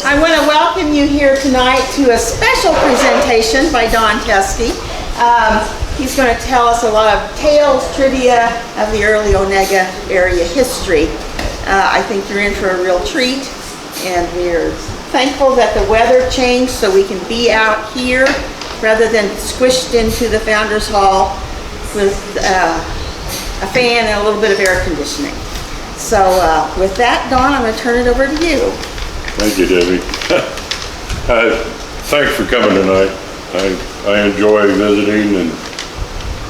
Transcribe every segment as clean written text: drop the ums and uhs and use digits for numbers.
I want to welcome you here tonight to a special presentation by Donn Teske. He's going to tell us a lot of tales, trivia of the early Onega area history. I think you're in for a real treat, and we're thankful that the weather changed so we can be out here rather than squished into the Founders Hall with a fan and a little bit of air conditioning. So with that, Donn, I'm going to turn it over to you. Thank you, Debbie. Thanks for coming tonight. I enjoy visiting, and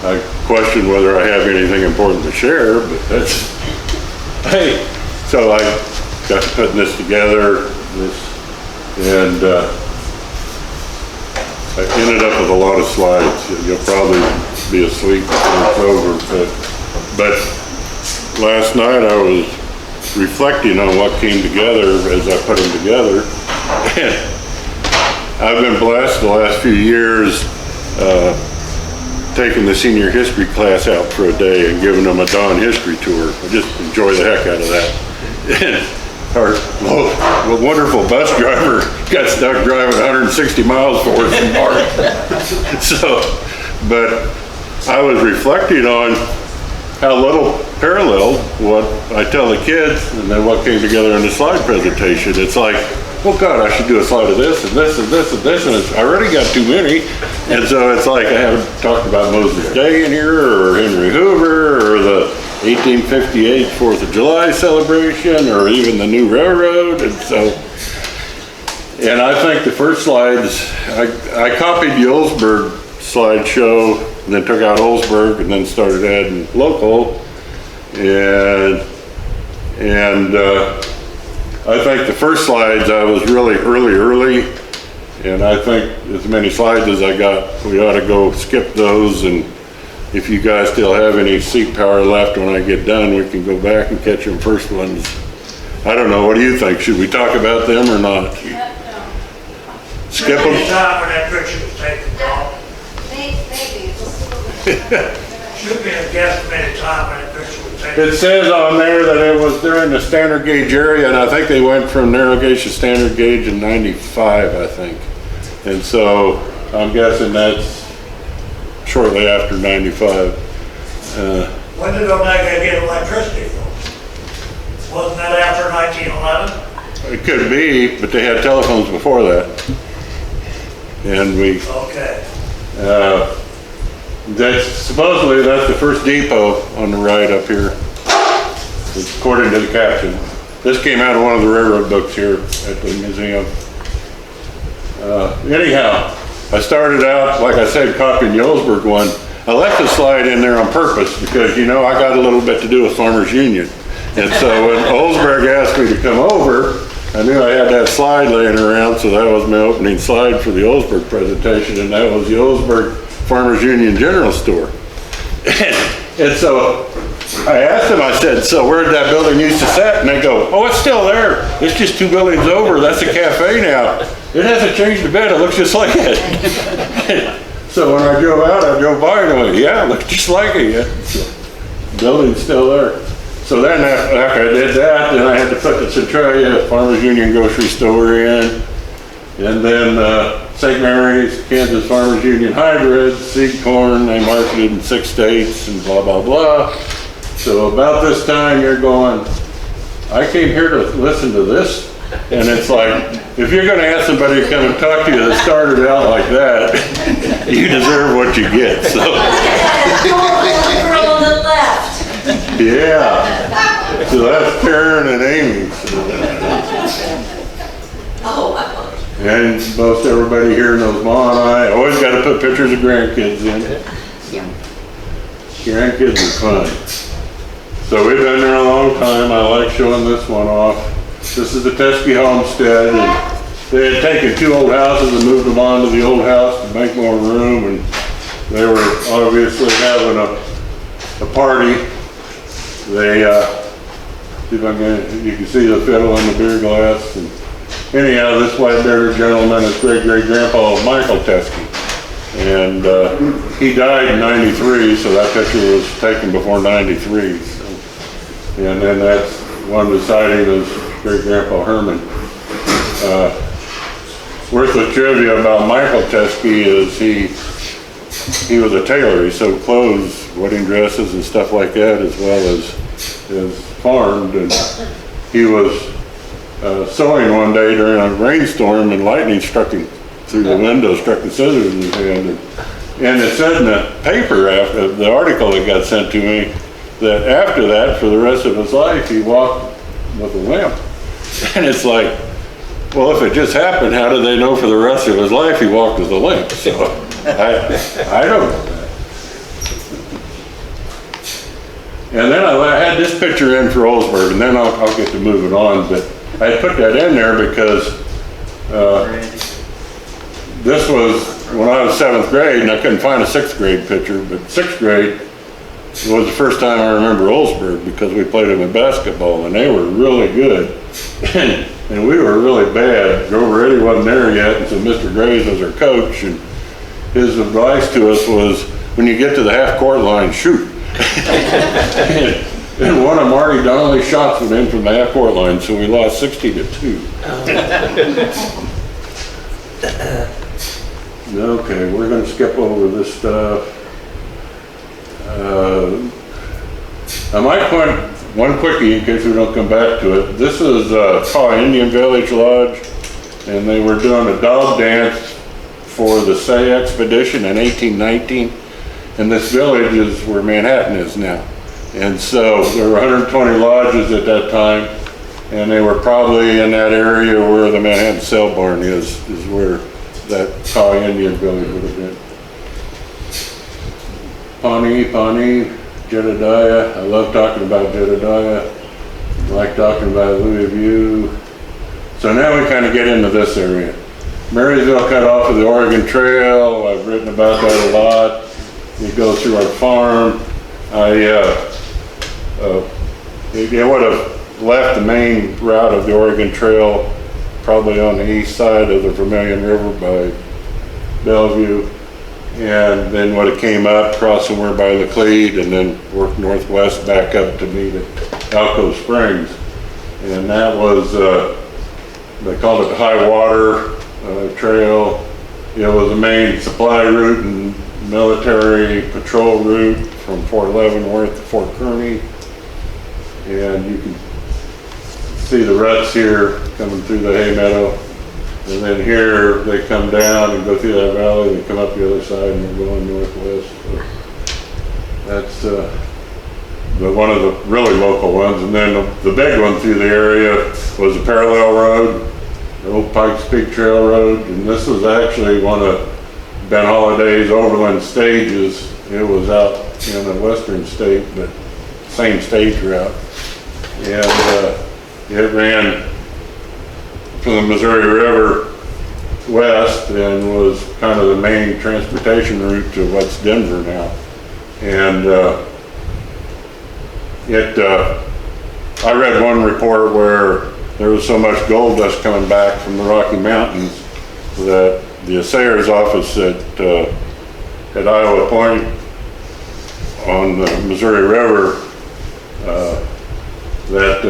I question whether I have anything important to share, but that's, hey, so I got to putting this together, and I ended up with a lot of slides. You'll probably be asleep when it's over, but last night I was reflecting on what came together as I put them together. And I've been blessed the last few years taking the senior history class out for a day and giving them a Donn history tour. I just enjoy the heck out of that. And our wonderful bus driver got stuck driving 160 miles for us in March. So, but I was reflecting on how little paralleled what I tell the kids and then what came together in the slide presentation. It's like, well, God, I should do a slide of this and this and this and this, and I already got too many. And so it's like I haven't talked about Moses Day in here, or Henry Hoover, or the 1858 4th of July celebration, or even the new railroad. And so, and I think the first slides, I copied the Olsberg slideshow and then took out Olsberg and then started adding local, and I think the first slides I was really early, and I think as many slides as I got, we ought to go skip those, and if you guys still have any seat power left when I get done, we can go back and catch them first ones. I don't know, what do you think? Should we talk about them or not? No. Skip them? Time when that picture was taken, Donn. Maybe. Should be a guesstimated time when that picture was taken. It says on there that it was during the standard gauge area, and I think they went from narrow gauge to standard gauge in '95, I think. And so I'm guessing that's shortly after '95. When did Onega get electricity from? Wasn't that after 1911? It could be, but they had telephones before that. And we, Okay. supposedly that's the first depot on the right up here, according to the caption. This came out of one of the railroad books here at the museum. Anyhow, I started out, like I said, copying the Olsberg one. I left the slide in there on purpose because, you know, I got a little bit to do with Farmers Union. And so when Olsberg asked me to come over, I knew I had that slide laying around, so that was my opening slide for the Olsberg presentation, and that was the Olsberg Farmers Union General Store. And so I asked them, I said, so where did that building used to sit? And they go, oh, it's still there. It's just 2 buildings over. That's a cafe now. It hasn't changed a bit. It looks just like it. So when I drove out, I drove by and I went, yeah, it looks just like it. So, the building's still there. So then after I did that, then I had to put the Centralia Farmers Union grocery store in, and then St. Mary's, Kansas Farmers Union Hybrid, seed corn, they marketed in 6 states and blah, blah, blah. So about this time you're going, I came here to listen to this, and it's like, if you're gonna ask somebody to come and talk to you that started out like that, you deserve what you get, so. Girl on the left. Yeah, so that's Karen and Amy. And most everybody here knows Ma and I always got to put pictures of grandkids in. Grandkids are fun. So we've been there a long time. I like showing this one off. This is the Teske homestead, and they had taken 2 old houses and moved them onto the old house to make more room, and they were obviously having a party. They, see if I can, you can see the fiddle and the beer glass. And anyhow, this white-bearded gentleman is great-great-grandpa of Michael Teske. And he died in '93, so that picture was taken before '93. So. And then that's one beside him is great-grandpa Herman. worthless trivia about Michael Teske is he was a tailor. He sewed clothes, wedding dresses and stuff like that, as well as farmed. And he was sewing one day during a rainstorm, and lightning struck him through the window, struck the scissors in his hand. And it said in the paper, after the article that got sent to me, that after that, for the rest of his life, he walked with a limp. And it's like, well, if it just happened, how did they know for the rest of his life he walked with a limp? So I don't know that. And then I had this picture in for Oldsburg, and then I'll get to moving on. But I put that in there because this was when I was 7th grade, and I couldn't find a 6th grade picture, but 6th grade was the first time I remember Oldsburg, because we played them in basketball, and they were really good. And we were really bad. Grover Eddy wasn't there yet, and so Mr. Graves was our coach, and his advice to us was, when you get to the half-court line, shoot. And one of Marty Donnelly's shots went in from the half-court line, so we lost 60-2. Okay, we're going to skip over this stuff. I might point one quickie in case we don't come back to it. This is called Indian Village Lodge, and they were doing a dog dance for the Say expedition in 1819, and this village is where Manhattan is now. And so there were 120 lodges at that time, and they were probably in that area where the Manhattan Cell Barn is where that Kaw Indian village would have been. Pawnee, Jedediah. I love talking about Jedediah. I like talking about Louis View. So now we kind of get into this area. Marysville cut off of the Oregon Trail. I've written about that a lot. You go through our farm. It would have left the main route of the Oregon Trail probably on the east side of the Vermilion River by Bellevue, and then would have came up, crossed somewhere by Laclede, and then worked northwest back up to meet at Alco Springs. And that was, they called it the High Water Trail. It was the main supply route and military patrol route from Fort Leavenworth to Fort Kearney. And you can see the ruts here coming through the hay meadow. And then here they come down and go through that valley and come up the other side, and they're going northwest. So that's one of the really local ones. And then the big one through the area was the Parallel Road, the old Pikes Peak Trail Road. And this was actually one of Ben Holliday's overland stages. It was out in the western state, but same stage route. And it ran from the Missouri River west and was kind of the main transportation route to what's Denver now. And I read one report where there was so much gold dust coming back from the Rocky Mountains that the assayer's office at Iowa Point on the Missouri River, that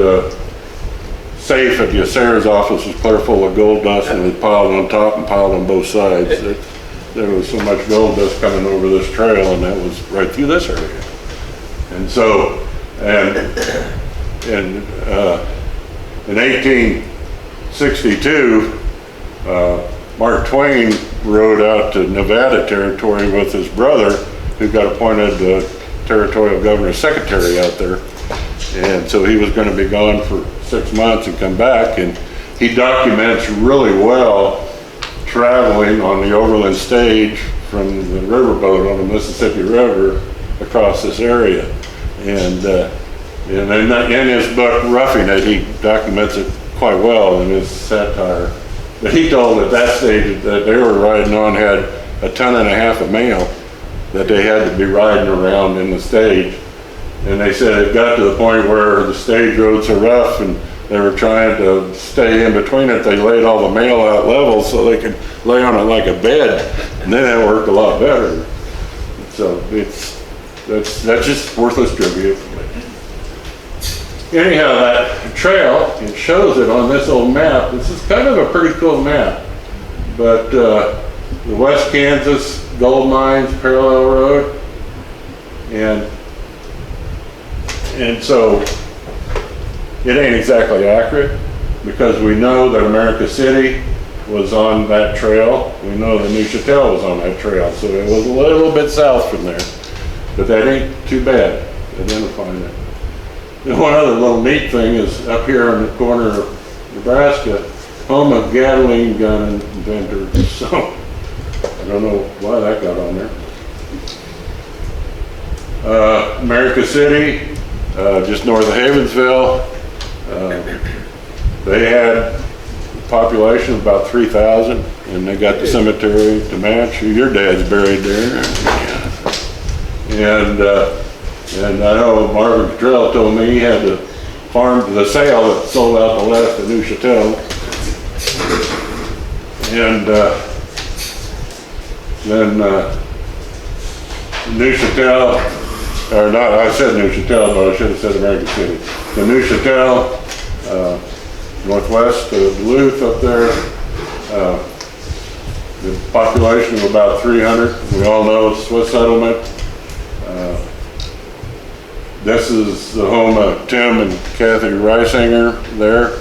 safe at the assayer's office was clear full of gold dust, and it was piled on top and piled on both sides. There was so much gold dust coming over this trail, and that was right through this area. And so, in 1862, Mark Twain rode out to Nevada Territory with his brother, who got appointed territorial governor secretary out there. And so he was going to be gone for 6 months and come back, and he documents really well traveling on the overland stage from the riverboat on the Mississippi River across this area. And in his book, Roughing It, he documents it quite well in his satire. But he told at that stage that they were riding on had 1.5 tons of mail that they had to be riding around in the stage. And they said it got to the point where the stage roads are rough and they were trying to stay in between it. They laid all the mail out level so they could lay on it like a bed, and then that worked a lot better. So that's just worthless trivia. Anyhow, that trail, it shows it on this old map. This is kind of a pretty cool map. but the West Kansas Gold Mines Parallel Road, and so it ain't exactly accurate, because we know that America City was on that trail. We know that New Chatel was on that trail, so it was a little bit south from there. But that ain't too bad identifying it. And one other little neat thing is up here in the corner of Nebraska, home of Gatling gun inventor. So I don't know why that got on there. America City, just north of Havensville, they had a population of about 3,000, and they got the cemetery to match. Your dad's buried there. And I know Marvin Cottrell told me he had the farm, the sale that sold out the last of New Chatel. And then New Chatel, or not, I said New Chatel, but I should have said American City. The New Chatel, northwest of Duluth up there, the population of about 300. We all know Swiss settlement. This is the home of Tim and Kathy Reisinger there.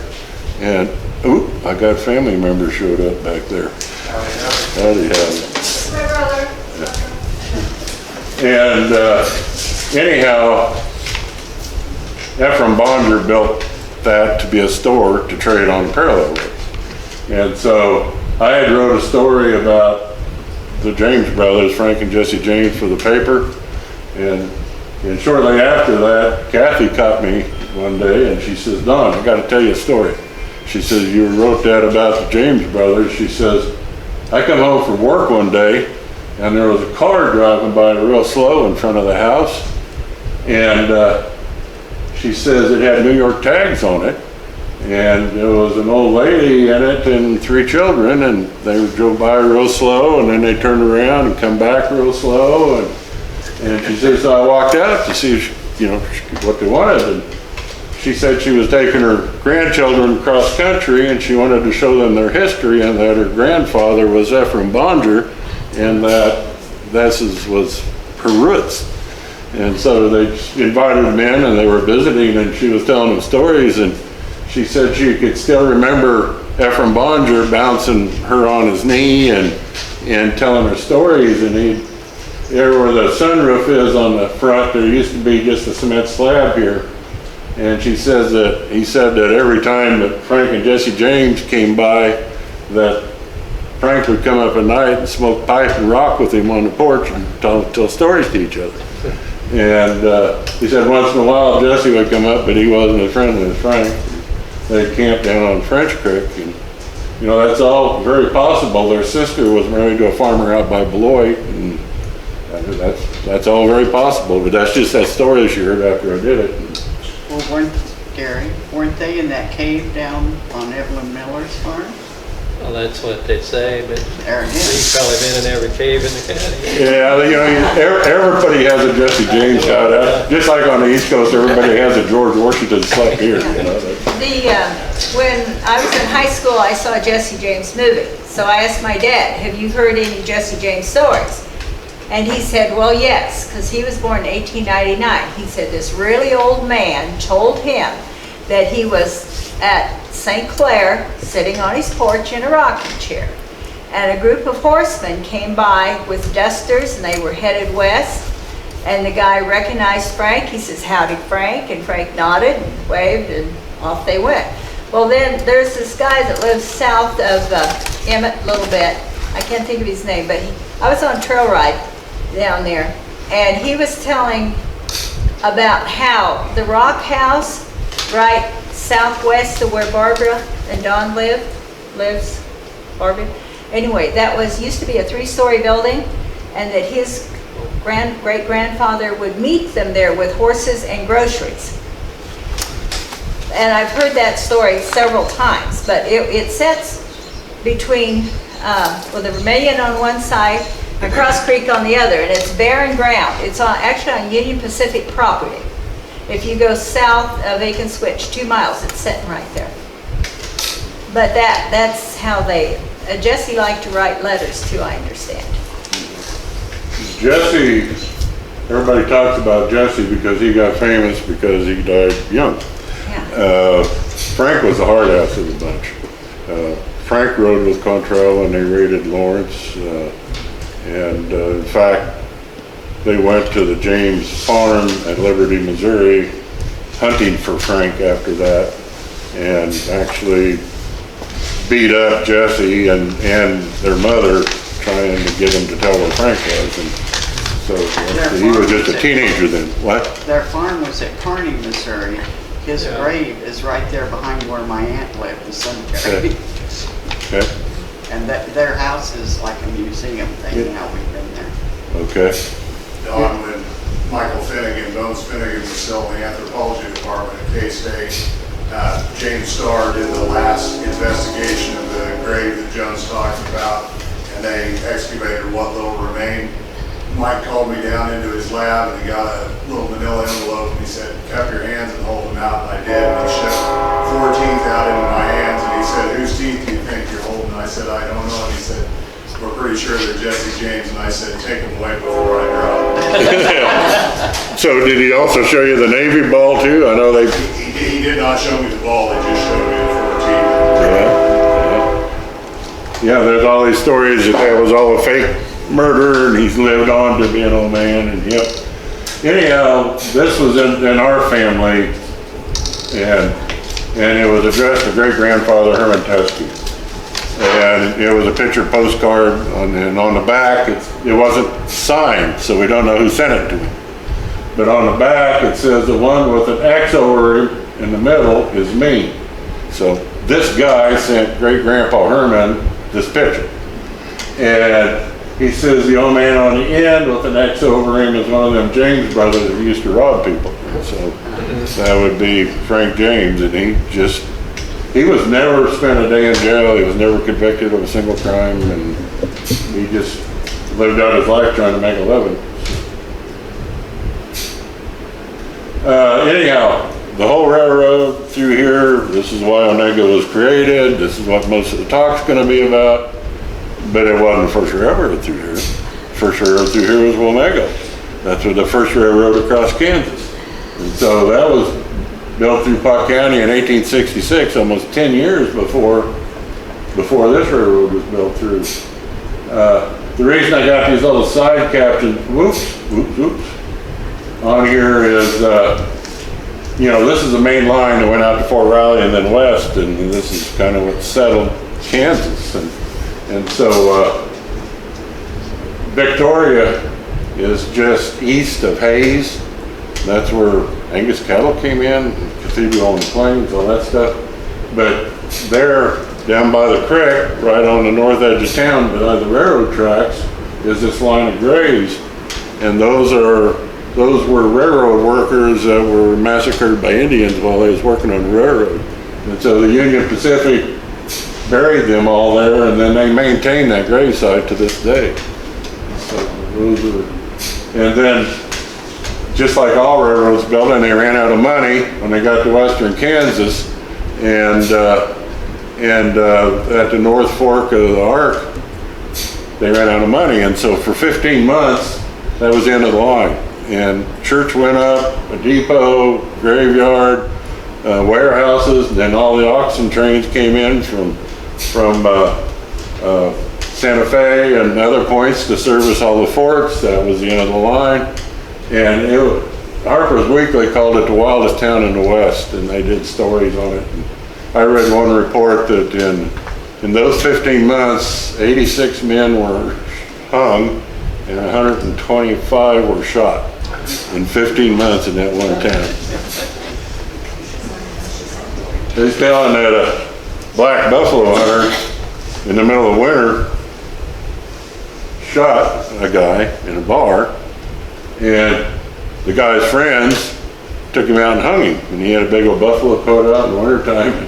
And, ooh, I got family members showed up back there. Howdy, howdy. My brother. And anyhow, Ephraim Bonger built that to be a store to trade on the parallel road. And so I had wrote a story about the James brothers, Frank and Jesse James, for the paper. And shortly after that, Kathy caught me one day and she says, Donn, I got to tell you a story. She says, you wrote that about the James brothers. She says, I come home from work one day and there was a car driving by real slow in front of the house. And she says it had New York tags on it. And there was an old lady in it and 3 children, and they drove by real slow, and then they turned around and come back real slow. And she says, so I walked out to see, what they wanted. And she said she was taking her grandchildren across country, and she wanted to show them their history, and that her grandfather was Ephraim Bonger, and that this was her roots. And so they invited them in, and they were visiting, and she was telling them stories, and she said she could still remember Ephraim Bonger bouncing her on his knee and telling her stories. And there where the sunroof is on the front, there used to be just a cement slab here. And she says that he said that every time that Frank and Jesse James came by, that Frank would come up at night and smoke pipe and rock with him on the porch and tell stories to each other. And he said once in a while Jesse would come up, but he wasn't as friendly as Frank. They camped down on French Creek, and that's all very possible. Their sister was married to a farmer out by Beloit, and that's all very possible. But that's just that story she heard after I did it. Well, weren't they in that cave down on Evelyn Miller's farm? Well, that's what they say, but There again. he's probably been in every cave in the county. Yeah, everybody has a Jesse James shout-out. Just like on the East Coast, everybody has a George Washington slap here. When I was in high school, I saw a Jesse James movie. So I asked my dad, have you heard any Jesse James stories? And he said, well, yes, because he was born in 1899. He said this really old man told him that he was at St. Clair sitting on his porch in a rocking chair. And a group of horsemen came by with dusters, and they were headed west. And the guy recognized Frank. He says, howdy, Frank. And Frank nodded and waved, and off they went. Well, then there's this guy that lives south of Emmett a little bit. I can't think of his name, but I was on trail ride down there, and he was telling about how the rock house right southwest of where Barbara and Donn lives Barbara. Anyway, that used to be a 3-story building, and that his great-grandfather would meet them there with horses and groceries. And I've heard that story several times, but it sets between the Vermilion on one side and Cross Creek on the other, and it's barren ground. It's actually on Union Pacific property. If you go south of Aiken Switch 2 miles, it's sitting right there. But that's how they, Jesse liked to write letters too, I understand. Jesse, everybody talks about Jesse because he got famous because he died young. Yeah. Frank was the hard ass of the bunch. Frank rode with Contrell and they raided Lawrence. In fact, they went to the James farm at Liberty, Missouri, hunting for Frank after that, and actually beat up Jesse and their mother trying to get him to tell where Frank was. And so he was just a teenager then. What? Their farm was at Kearney, Missouri. His grave is right there behind where my aunt lived, the cemetery. Okay. And their house is like a museum thing now, we've been there. Okay. Donn, when Michael Finnegan, Bones Finnegan was still in the anthropology department at K-State, James Starr did the last investigation of the grave that Jones talked about, and they excavated what little remained. Mike called me down into his lab and he got a little manila envelope and he said, cup your hands and hold them out, and I did, and he shoved 4 teeth out into my hands and he said, whose teeth do you think you're holding? And I said, I don't know, and he said, we're pretty sure they're Jesse James, and I said, take them away before I drop. So did he also show you the Navy ball too? I know they... He did not show me the ball, he just showed me the 4 teeth. Yeah, there's all these stories that was all a fake murder and he's lived on to be an old man, and yep. Anyhow, this was in our family, and it was addressed to great-grandfather Herman Teske. And it was a picture postcard, and on the back, it wasn't signed, so we don't know who sent it to him. But on the back, it says the one with an X over it in the middle is me. So this guy sent great-grandpa Herman this picture. And he says the old man on the end with an X over him is one of them James brothers that used to rob people. So that would be Frank James, and he was never spent a day in jail. He was never convicted of a single crime, and he just lived out his life trying to make a living. Anyhow, the whole railroad through here, this is why Onega was created. This is what most of the talk's going to be about. But it wasn't the first railroad through here. First railroad through here was Onega. That's where the first railroad across Kansas. And so that was built through Pot County in 1866, almost 10 years before this railroad was built through. The reason I got these little side captions, whoops, on here is, this is the main line that went out to Fort Riley and then west, and this is kind of what settled Kansas. And so Victoria is just east of Hayes. That's where Angus cattle came in, Cathedral on the Plains, all that stuff. But there, down by the creek, right on the north edge of town, by the railroad tracks, is this line of graves. And those were railroad workers that were massacred by Indians while they was working on the railroad. And so the Union Pacific buried them all there, and then they maintain that gravesite to this day. So and then, just like all railroads built, and they ran out of money when they got to western Kansas, and at the North Fork of the Ark, they ran out of money, and so for 15 months, that was the end of the line. And church went up, a depot, graveyard, warehouses, then all the oxen trains came in from Santa Fe and other points to service all the forts. That was the end of the line. And Harper's Weekly called it the wildest town in the West, and they did stories on it. And I read one report that in those 15 months, 86 men were hung and 125 were shot in 15 months in that one town. He's telling that a black buffalo hunter in the middle of winter shot a guy in a bar, and the guy's friends took him out and hung him, and he had a big old buffalo coat out in the wintertime.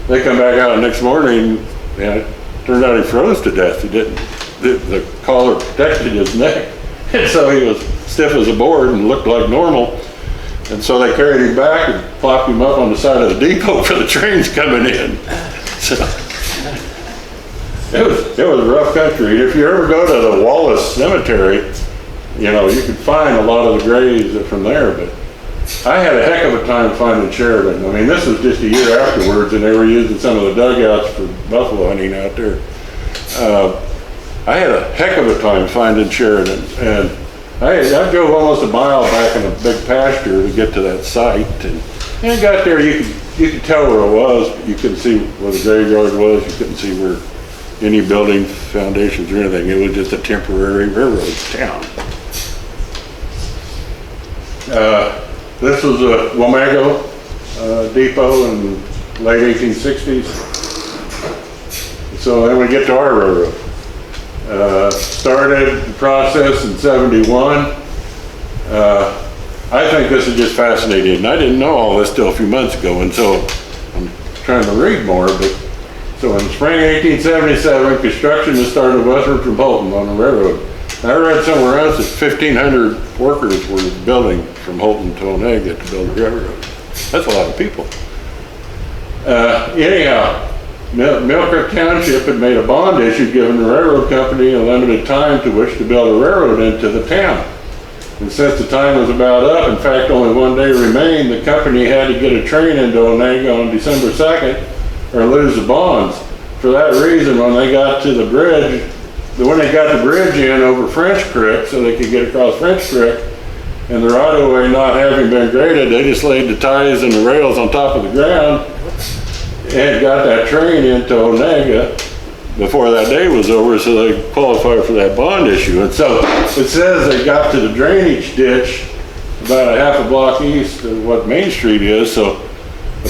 They come back out the next morning, and it turned out he froze to death. He didn't, the collar protected his neck, and so he was stiff as a board and looked like normal. And so they carried him back and plopped him up on the side of the depot for the trains coming in. So it was rough country. If you ever go to the Wallace Cemetery, you know, you could find a lot of the graves from there, but I had a heck of a time finding Sheridan. I mean, this was just a year afterwards, and they were using some of the dugouts for buffalo hunting out there. I had a heck of a time finding Sheridan, and I drove almost a mile back in a big pasture to get to that site, and when I got there, you could tell where it was, but you couldn't see where the graveyard was. You couldn't see where any building foundations or anything. It was just a temporary railroad town. This was a Wamego depot in late 1860s. So then we get to our railroad. Started the process in 71. I think this is just fascinating, and I didn't know all this till a few months ago, and so I'm trying to read more. But so in spring 1877, construction was started westward from Holton on the railroad. I read somewhere else that 1,500 workers were building from Holton to Onega to build the railroad. That's a lot of people. Anyhow, Mill Creek Township had made a bond issue giving the railroad company a limited time to which to build a railroad into the town. And since the time was about up, in fact only one day remained, the company had to get a train into Onega on December 2nd or lose the bonds. For that reason, when they got to the bridge, when they got the bridge in over French Creek so they could get across French Creek, and the right-of-way not having been graded, they just laid the ties and the rails on top of the ground and got that train into Onega before that day was over, so they qualified for that bond issue. And so it says they got to the drainage ditch about a half a block east of what Main Street is, so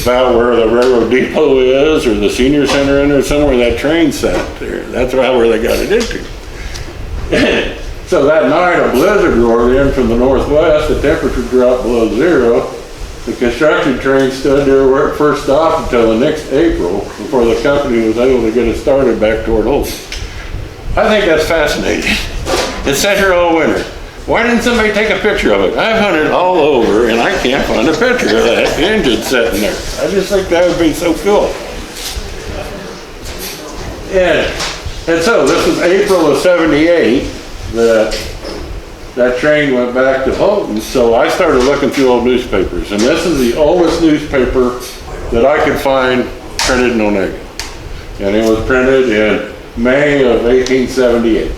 about where the railroad depot is or the senior center in there, somewhere that train sat there. That's about where they got it into. So that night a blizzard roared in from the northwest, the temperature dropped below zero. The construction train stood there where it first stopped until the next April before the company was able to get it started back toward Holton. I think that's fascinating. It sat here all winter. Why didn't somebody take a picture of it? I've hunted all over and I can't find a picture of that engine sitting there. I just think that would be so cool. And so this was April of 78 that train went back to Holton, so I started looking through old newspapers, and this is the oldest newspaper that I could find printed in Onega. And it was printed in May of 1878.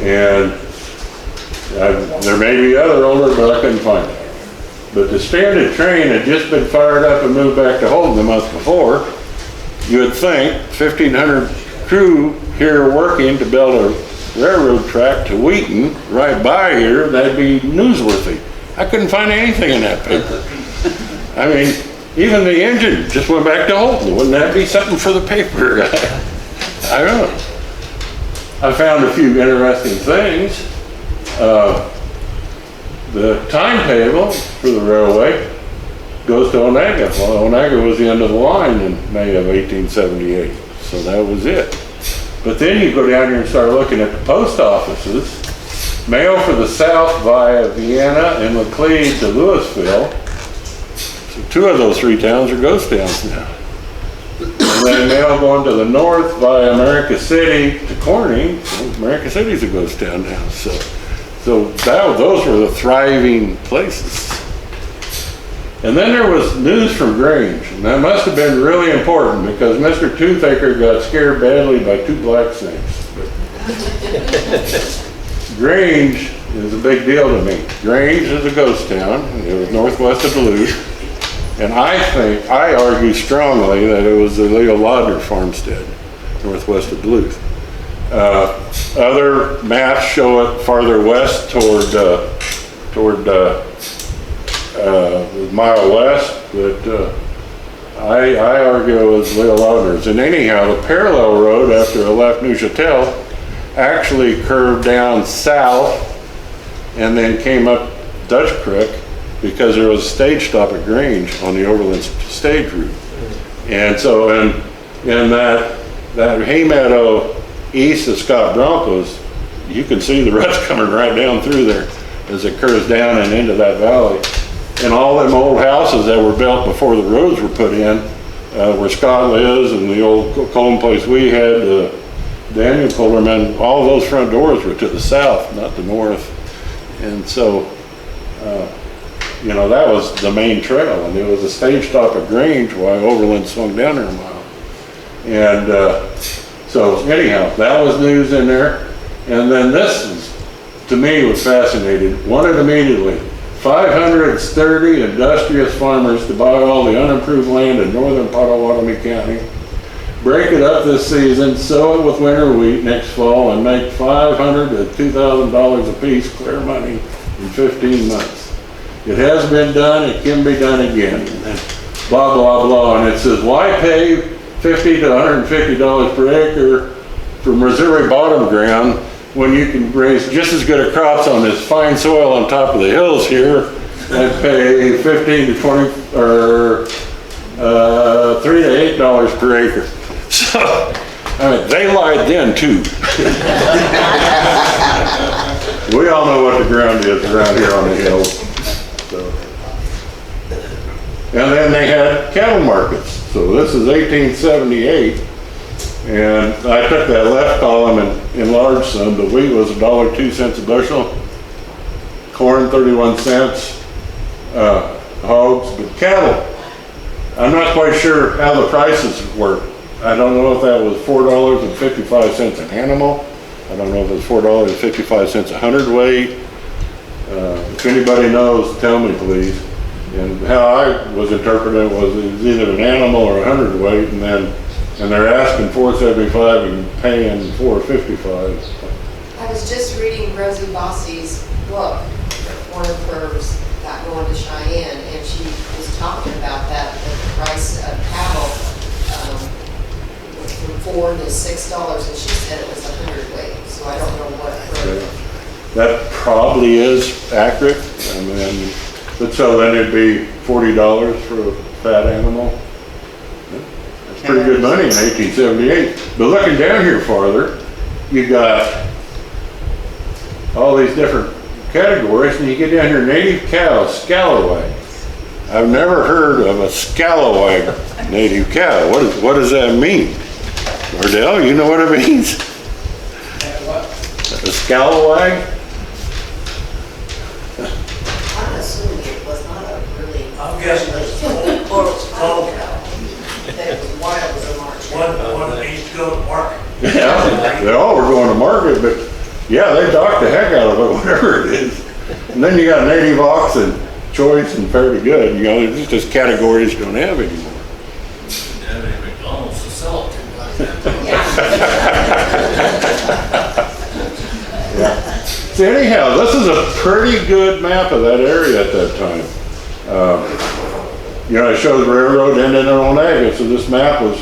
And there may be other older, but I couldn't find it. But the standard train had just been fired up and moved back to Holton the month before. You would think 1,500 crew here working to build a railroad track to Wheaton right by here, that'd be newsworthy. I couldn't find anything in that paper. I mean, even the engine just went back to Holton. Wouldn't that be something for the paper? I don't know. I found a few interesting things. The timetable for the railway goes to Onega. Well, Onega was the end of the line in May of 1878, so that was it. But then you go down here and start looking at the post offices. Mail for the south via Vienna and Laclede to Louisville. So 2 of those 3 towns are ghost towns now. And then mail going to the north via America City to Corning. Well, America City's a ghost town now. So those were the thriving places. And then there was news from Grange, and that must have been really important because Mr. Toothaker got scared badly by 2 black snakes. Grange is a big deal to me. Grange is a ghost town. It was northwest of Duluth. And I argue strongly that it was the Leo Laudner farmstead, northwest of Duluth. Other maps show it farther west toward a mile west, but I argue it was Leo Laudner's. And anyhow, the parallel road after it left Neuchâtel actually curved down south and then came up Dutch Creek because there was a stage stop at Grange on the Overland stage route. And so in that hay meadow east of Scott Broncos, you can see the ruts coming right down through there as it curves down and into that valley. And all them old houses that were built before the roads were put in, where Scott lives and the old Colton place we had, Daniel Pullerman, all those front doors were to the south, not the north. And so, you know, that was the main trail, and it was a stage stop at Grange while Overland swung down there a mile. And so anyhow, that was news in there. And then this is, to me, was fascinating. Wanted immediately 530 industrious farmers to buy all the unimproved land in northern Pottawatomie County, break it up this season, sow it with winter wheat next fall, and make $500 to $2,000 a piece clear money in 15 months. It has been done, it can be done again, and blah, blah, blah. And it says, why pay $50 to $150 per acre for Missouri bottom ground when you can raise just as good a crops on this fine soil on top of the hills here and pay 15 to 20 or $3 to $8 per acre. So, I mean, they lied then too. We all know what the ground is around here on the hills. So. And then they had cattle markets. So this is 1878. And I took that left column and enlarged some. The wheat was $1.02 a bushel, corn 31 cents, hogs, but cattle, I'm not quite sure how the prices work. I don't know if that was $4.55 an animal. I don't know if it was $4.55 a hundredweight. If anybody knows, tell me please. And how I was interpreting it was either an animal or a hundredweight, and they're asking $4.75 and paying $4.55. I was just reading Rosie Bossie's book, one of hers got going to Cheyenne, and she was talking about that, the price of cattle went from $4 to $6, and she said it was a hundredweight. So I don't know what her. That probably is accurate. I mean, but so then it'd be $40 for a fat animal. That's pretty good money in 1878. But looking down here farther, you got all these different categories, and you get down here, native cows, scalawag. I've never heard of a scalawag native cow. What does that mean? Ardell, you know what it means? A scalawag? I'm assuming it was not a really. I'm guessing it's Or that it was wild as a march. one that needs to go to market. Yeah, they all were going to market, but yeah, they docked the heck out of it, whatever it is. And then you got native ox and choice and fairly good, you know, it's just categories you don't have anymore. Didn't have any McDonald's to sell it to. Yeah. So anyhow, this is a pretty good map of that area at that time. You know, it shows railroad ending in Onaga, so this map was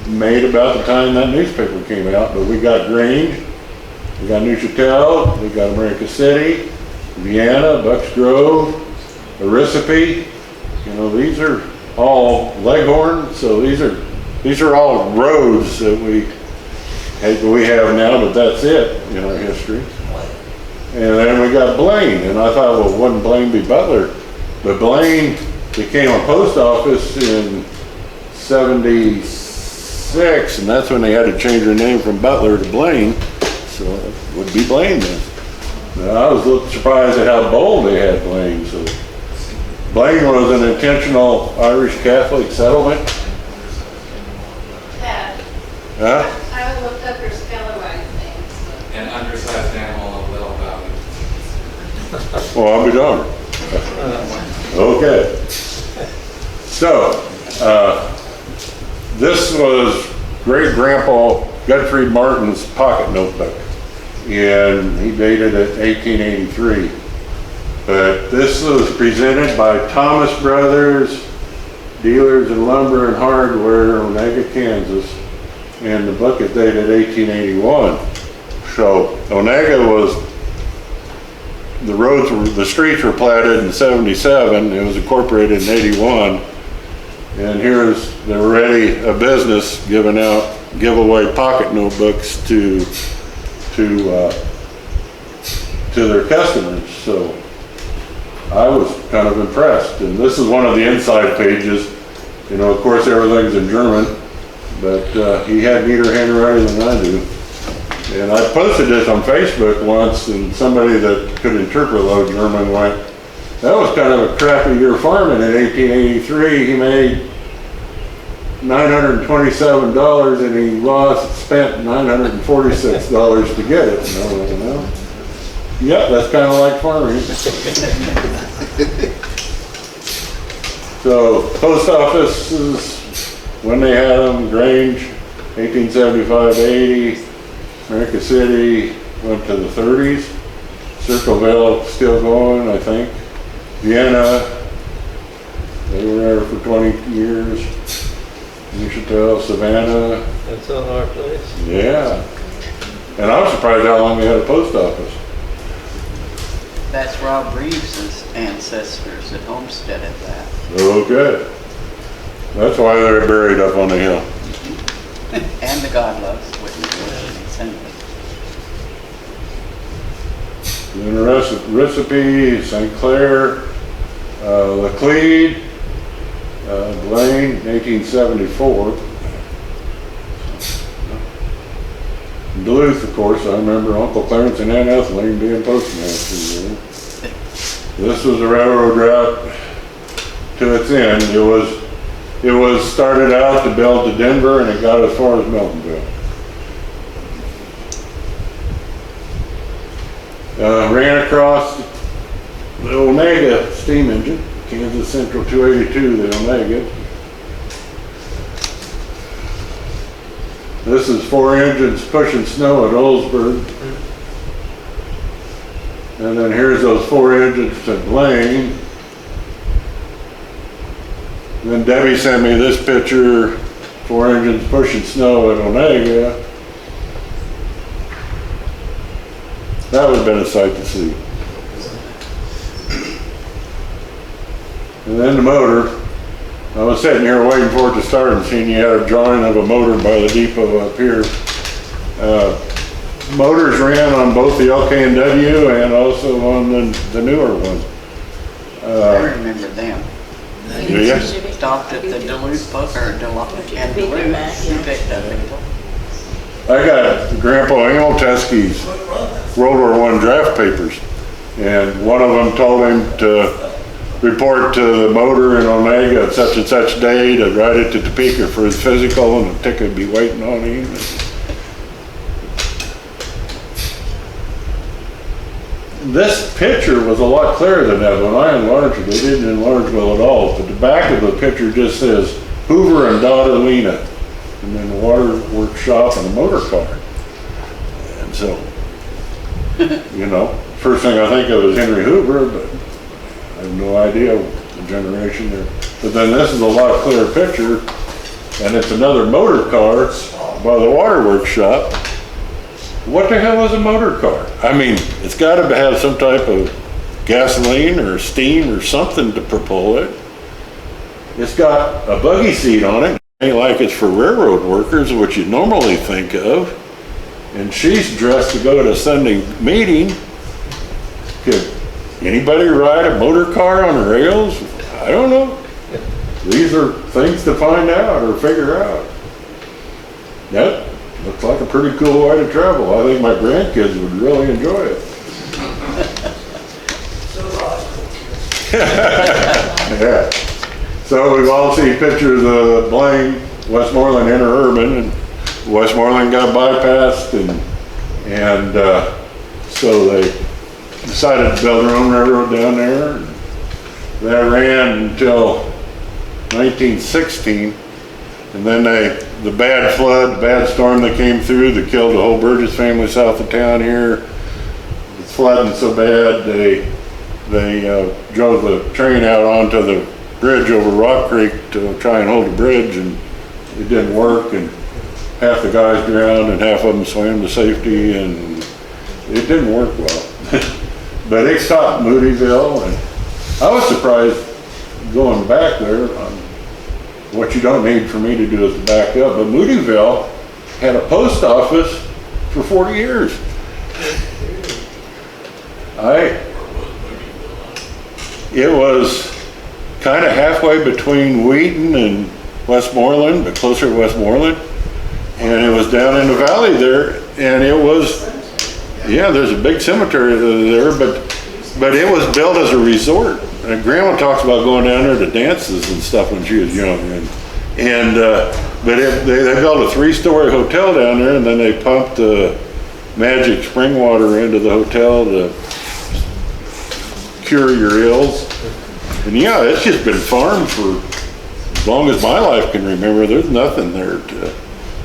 made about the time that newspaper came out. But we got Grange, we got Neuchatel, we got America City, Vienna, Bucks Grove, Arissippi. You know, these are all Leghorn, so these are all roads that we have now, but that's it in our history. And then we got Blaine, and I thought, well, wouldn't Blaine be Butler? But Blaine became a post office in 76, and that's when they had to change their name from Butler to Blaine, so it would be Blaine then. Now, I was a little surprised at how bold they had Blaine. So Blaine was an intentional Irish Catholic settlement. Pat, Huh? I looked up your scalawag things. An undersized animal of little value. Well, I'll be darned. Okay. So, this was great-grandpa Gottfried Martin's pocket notebook, and he dated it 1883. But this was presented by Thomas Brothers, dealers in lumber and hardware, Onaga, Kansas, and the book is dated 1881. So Onaga was, the streets were platted in 77, it was incorporated in 81, and here's, they're already a business giving out giveaway pocket notebooks to their customers. So I was kind of impressed, and this is one of the inside pages. You know, of course, everything's in German, but he had neater handwriting than I do. And I posted this on Facebook once, and somebody that could interpret low German went, that was kind of a crappy year farming in 1883. He made $927 and he spent $946 to get it. And I went, well, yep, that's kind of like farming. So post offices, when they had them, Grange, 1875-80, America City went to the 30s, Circleville still going, I think. Vienna, they were there for 20 years. Neuchâtel, Savannah. That's on our place. Yeah. And I'm surprised how long they had a post office. That's Rob Reeves' ancestors that homesteaded that. Okay. That's why they're buried up on the hill. And the God loves Whitney Bush and Assembly. Then the recipe, St. Clair, Laclede, Blaine, 1874. Duluth, of course, I remember Uncle Clarence and Aunt Ethelene being postmasters there. This was a railroad route to its end. It was started out to build to Denver, and it got as far as Miltonville. Ran across the Omega steam engine, Kansas Central 282, the Omega. This is 4 engines pushing snow at Oldsburg. And then here's those 4 engines at Blaine. And then Debbie sent me this picture, 4 engines pushing snow at Onega. That would have been a sight to see. And then the motor. I was sitting here waiting for it to start and seeing you had a drawing of a motor by the depot up here. Motors ran on both the LK&W and also on the newer one. I remember them. Do you? Stopped at the Duluth post, or Duluth, and Duluth, you picked up people. I got Grandpa Emil Teske's World War I draft papers, and one of them told him to report to the motor in Omega at such and such day to ride it to Topeka for his physical, and the ticket would be waiting on him. This picture was a lot clearer than that. When I enlarged it, they didn't enlarge well at all, but the back of the picture just says Hoover and daughter Lena, and then the waterworks shop and a motor car. And so, you know, first thing I think of is Henry Hoover, but I have no idea the generation there. But then this is a lot clearer picture, and it's another motor car by the waterworks shop. What the hell is a motor car? I mean, it's got to have some type of gasoline or steam or something to propel it. It's got a buggy seat on it. Ain't like it's for railroad workers, which you normally think of. And she's dressed to go to a Sunday meeting. Could anybody ride a motor car on the rails? I don't know. These are things to find out or figure out. Yep. Looks like a pretty cool way to travel. I think my grandkids would really enjoy it. Yeah. So we've all seen pictures of Blaine, Westmoreland interurban, and Westmoreland got bypassed, and so they decided to build their own railroad down there. That ran until 1916, and then the bad flood, the bad storm that came through that killed the whole Burgess family south of town here. It's flooding so bad, they drove the train out onto the bridge over Rock Creek to try and hold the bridge, and it didn't work, and half the guys drowned and half of them swam to safety, and it didn't work well. But it stopped Moodyville, and I was surprised going back there. What you don't need for me to do is to back up, but Moodyville had a post office for 40 years. It was kind of halfway between Wheaton and Westmoreland, but closer to Westmoreland. And it was down in the valley there, and it was, yeah, there's a big cemetery there, but it was built as a resort. And Grandma talks about going down there to dances and stuff when she was young. But they built a 3-story hotel down there, and then they pumped magic spring water into the hotel to cure your ills. And yeah, it's just been farmed for as long as my life can remember. There's nothing there to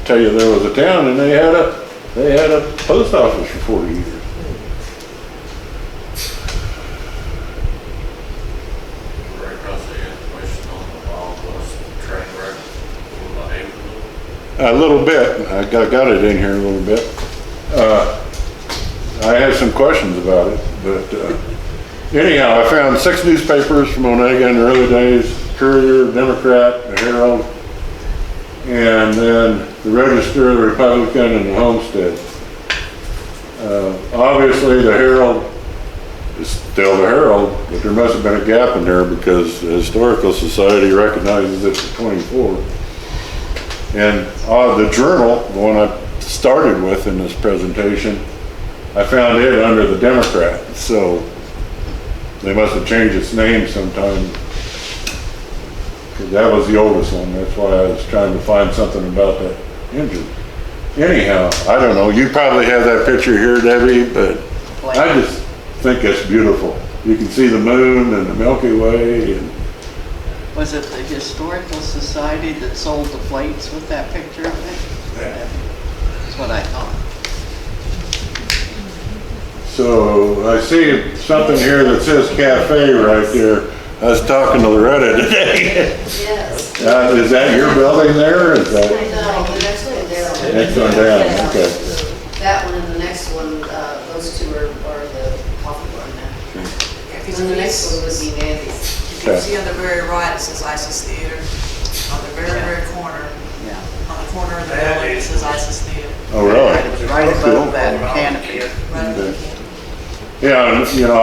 tell you there was a town, and they had a post office for 40 years. Right across the information on the wall was train wreck. About 8 of them. A little bit. I got it in here a little bit. I have some questions about it, but anyhow, I found 6 newspapers from Onega in the early days: Courier, Democrat, the Herald, and then the Register, the Republican, and the Homestead. Obviously, the Herald is still the Herald, but there must have been a gap in there because the Historical Society recognizes it for 24. And the Journal, the one I started with in this presentation, I found it under the Democrat, so they must have changed its name sometime. That was the oldest one. That's why I was trying to find something about that engine. Anyhow, I don't know. You probably have that picture here, Debbie, but I just think it's beautiful. You can see the moon and the Milky Way. And Was it the Historical Society that sold the plates with that picture of it? That's what I thought. so I see something here that says cafe right there. I was talking to Loretta today. Yes. Is that your building there? Or is that No, the next one down. next one down? Okay. That one and the next one, those two are the coffee bar now. And the next one would be Mandy's. If you see on the very right, it says Isis Theater. On the very, very corner, Yeah. on the corner of the building, it says Isis Theater. Oh, really? It was right above that canopy. Right Okay. Yeah, and, you know,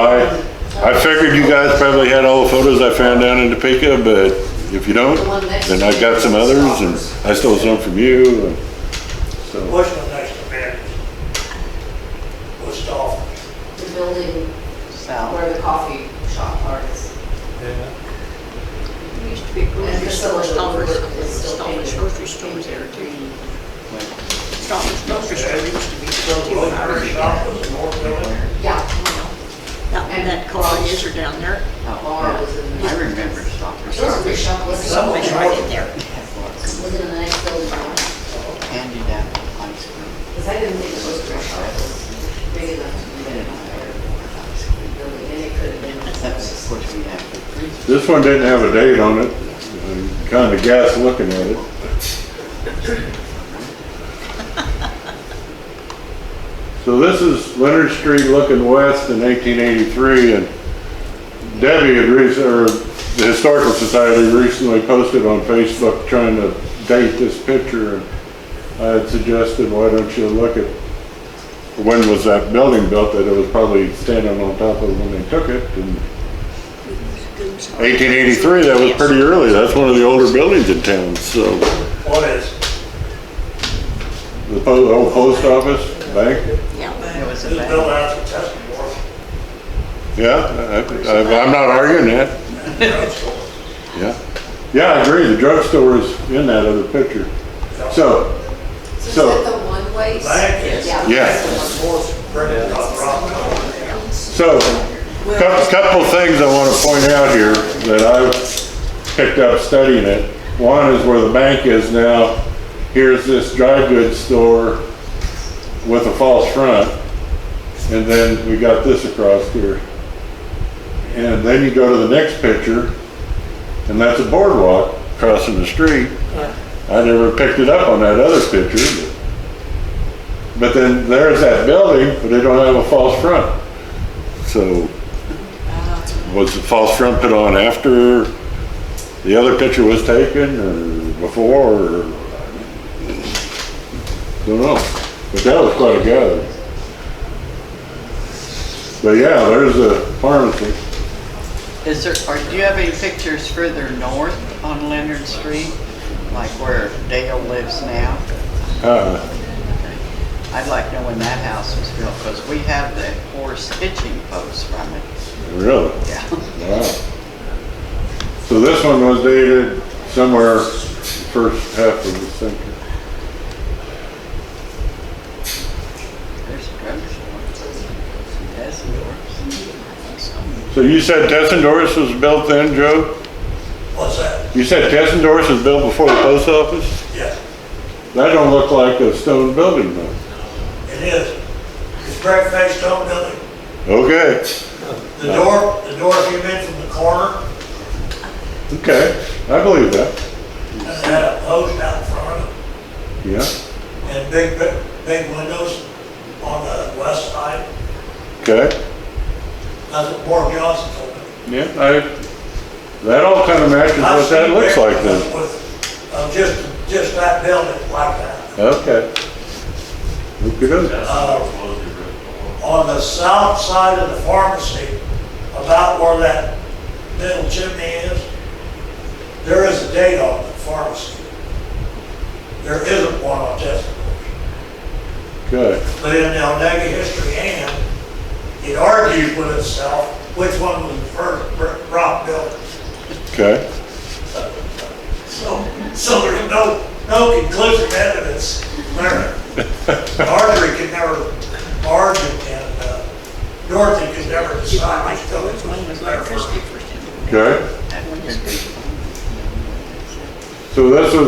I figured you guys probably had all the photos I found down in Topeka, but if you don't, then I got some others, and I stole some from you, and so. Which one next to Mandy's? Was Dolphin. The building South. where the coffee shop part is. Used to be a And grocery the store, cylinder Stoneman's, is still Stoneman's painted. grocery store there too. Stoneman's grocery store used to be So there too when I Rosemary was Shop young. was the north building. Yeah. That car is down there. Bar was in I the. remember Stopper Grocery Shop. shop was Stoneman's right in there. was in the next building. Handed out ice cream. Because I didn't think the grocery shop was big enough to be in a building, and it could have been. That's, of course, we have the freezer. This one didn't have a date on it. Kind of gas looking at it. So this is Leonard Street looking west in 1883, and Debbie had or the Historical Society recently posted on Facebook trying to date this picture, and I had suggested, why don't you look at when was that building built, that it was probably standing on top of when they took it, and 1883, that was pretty early. That's one of the older buildings in town, so. What is? The old post office, bank? It was It a was built bank. out of Teske. Yeah, I'm not arguing that. Yeah. Yeah, I agree. The drugstore is in that other picture. So, Is that the one way? Bank is. Yeah. so, couple things I want to point out here that I've picked up studying it. One is where the bank is now. Here's this dry goods store with a false front, and then we got this across here. And then you go to the next picture, and that's a boardwalk crossing the street. I never picked it up on that other picture. But then there's that building, but they don't have a false front. So was the false front put on after the other picture was taken, or before, or don't know. But that was quite a gathering. But yeah, there's a pharmacy. Is there, or do you have any pictures further north on Leonard Street? Like where Dale lives now? I'd like to know when that house was built, because we have the horse hitching post from it. Really? Yeah. Wow. So this one was dated somewhere first half of the century. There's a drugstore. Tessendorf's. So you said Tessendorf's was built then, Joe? What's that? You said Tessendorf's was built before the post office? Yeah, That don't look like a stone building though. it is. It's brick faced stone building. Okay, The door came in from the corner, okay, I believe that. and it had a post out in front of it, Yeah, and big windows on the west side. okay, That's what Morgan Johnson told me. yeah, that all kind of matches what that looks like then. Just that building like that. Okay. Okey-doke. On the south side of the pharmacy, about where that little chimney is, there is a date on the pharmacy. There isn't one on Teske. Okay, But in the Onega history and it argued with itself which one was the first rock building. okay, So there's no conclusive evidence there. Marjorie could never, and Dorothy could never decide which building Which one was electricity first? okay. That one is big. So this is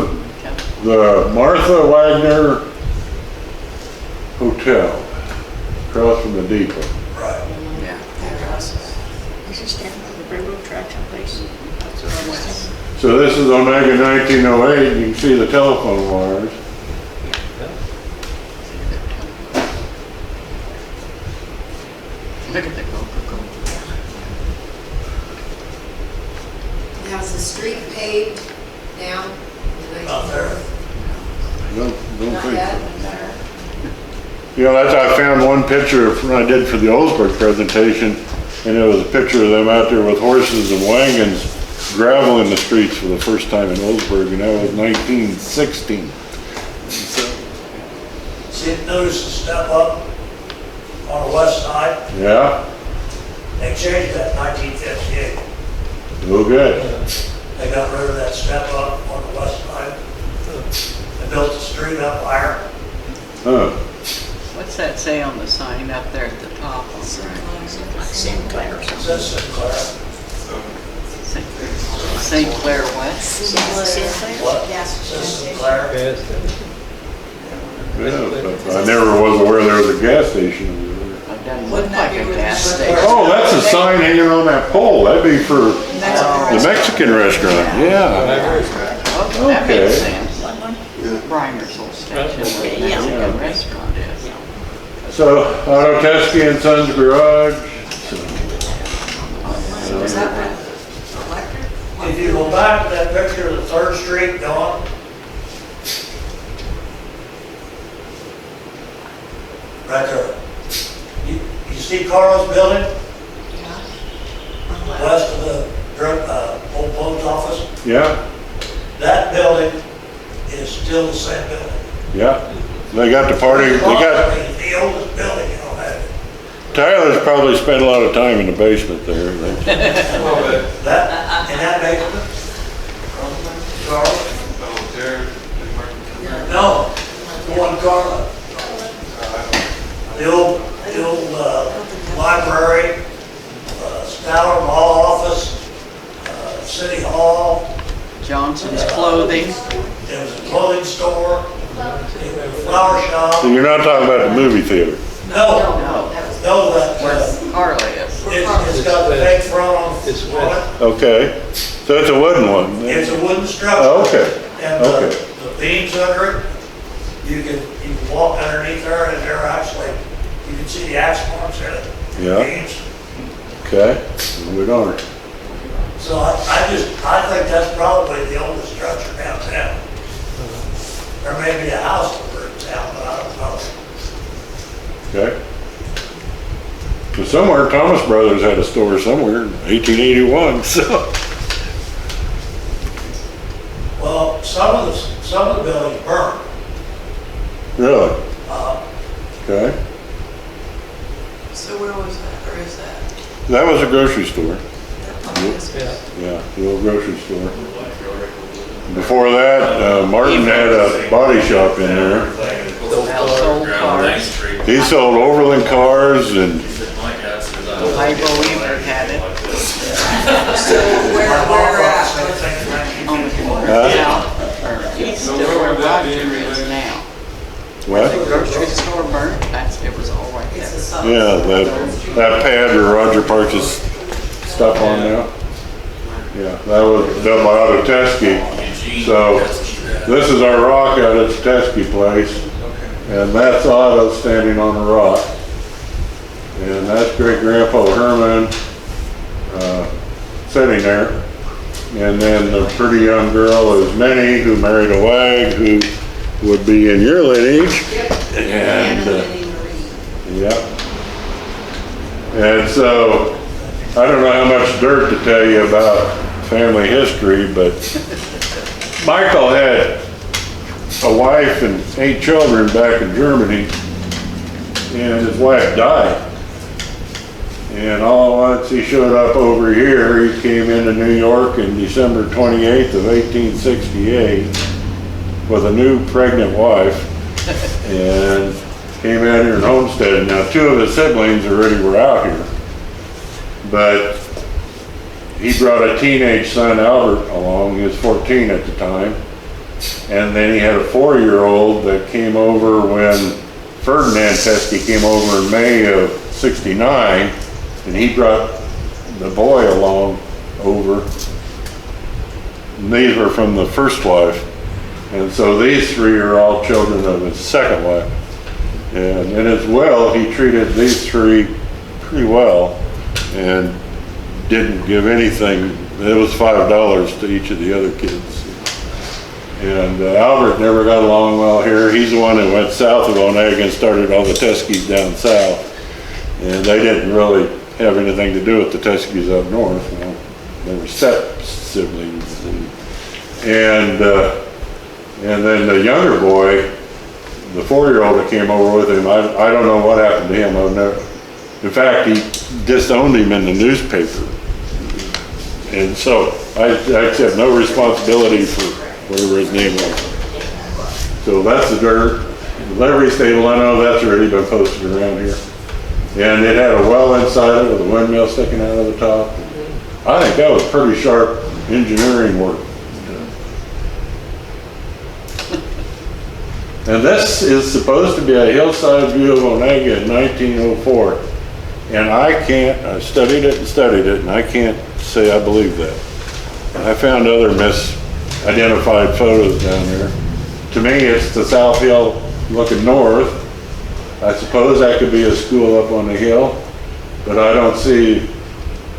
the Martha Wagner Hotel, across from the depot. Right. Yeah. This is down by the railroad tracks someplace. That's what I was thinking. So this is Onega 1908, you can see the telephone wires. Look at the Coca-Cola. Now, is the street paved now? Not there. Don't Not think yet? so. You know, I found one picture I did for the Oldsburg presentation, and it was a picture of them out there with horses and wagons graveling the streets for the first time in Oldsburg, and that was 1916. See, notice the step up on the west side. Yeah? They changed that in 1958. Okay. They got rid of that step up on the west side. They built the street up higher. Huh. What's that say on the sign up there at the top? Like Sinclair or It something. says Sinclair. St. Clair what? Sinclair? What? It says Sinclair. Yes. Yeah, I never was aware there was a gas station over there. It doesn't look like a gas station. Oh, that's a sign hanging on that pole. That'd be for the Mexican restaurant. Yeah. Oh, that Okay. makes sense. Reimer's old station where the Mexican restaurant is. So, Auto Teske and Sons Garage. Was that one electric? If you go back to that picture of the 3rd Street, Donn, right there. You see Carlos building west of the old post office? Yeah, That building is still the same building. yeah. They got the party, they got, The oldest building, you know, that. Tyler's probably spent a lot of time in the basement there. That, in that basement? Charles? No, the one Carla. The old library, Stallard Law Office, City Hall. Johnson's Clothing. There was a clothing store, a flower shop. So you're not talking about the movie theater? No, that, Where Harley is. it's got the big front on it. Okay. So it's a wooden one? It's a wooden structure. Oh, okay. And Okay. the beams under it, you can walk underneath there and they're actually, you can see the axe marks there. Yeah. Beams. Okay. We don't. So I think that's probably the oldest structure downtown. There may be a house over in town, but I don't know. Okay. So somewhere, Thomas Brothers had a store somewhere in 1881, so. Well, some of the buildings burned. Okay? So where was that, or is that? That was a grocery store. Yeah. Yeah, the old grocery store. Before that, Martin had a body shop in there. Sold cars. He sold Overland cars and Hypo Weaver had it So where at? on the corner now, or east of where Roger is now. what? The grocery store burnt, it was all right It's a there. sub. Yeah, that pad where Roger parks his stuff on now. Yeah, that was built by out of Teske. So this is our rock out at the Teske place. And that's Otto standing on the rock. And that's great grandpa Herman sitting there. And then the pretty young girl is Minnie, who married a wag who would be in your lineage. And yeah. And so I don't know how much dirt to tell you about family history, but Michael had a wife and 8 children back in Germany, and his wife died. And all at once he showed up over here. He came into New York in December 28th of 1868 with a new pregnant wife and came out here and homesteaded. Now 2 of his siblings already were out here, but he brought a teenage son, Albert, along. He was 14 at the time. And then he had a 4-year-old that came over when Ferdinand Teske came over in May of '69, and he brought the boy along over. And these were from the first wife. And so these 3 are all children of his second wife. And in his will, he treated these 3 pretty well and didn't give anything. It was $5 to each of the other kids. And Albert never got along well here. He's the one that went south of Onega and started all the Teskes down south. And they didn't really have anything to do with the Teskes up north. Well, they were step siblings. And then the younger boy, the 4-year-old that came over with him, I don't know what happened to him. In fact, he disowned him in the newspaper. And so I accept no responsibility for whatever his name was. So that's the dirt. The livery stable, I know that's already been posted around here. And it had a well inside it with a windmill sticking out of the top. I think that was pretty sharp engineering work. And this is supposed to be a hillside view of Onega in 1904. And I studied it, and I can't say I believe that. I found other misidentified photos down there. To me, it's the South Hill looking north. I suppose that could be a school up on the hill, but I don't see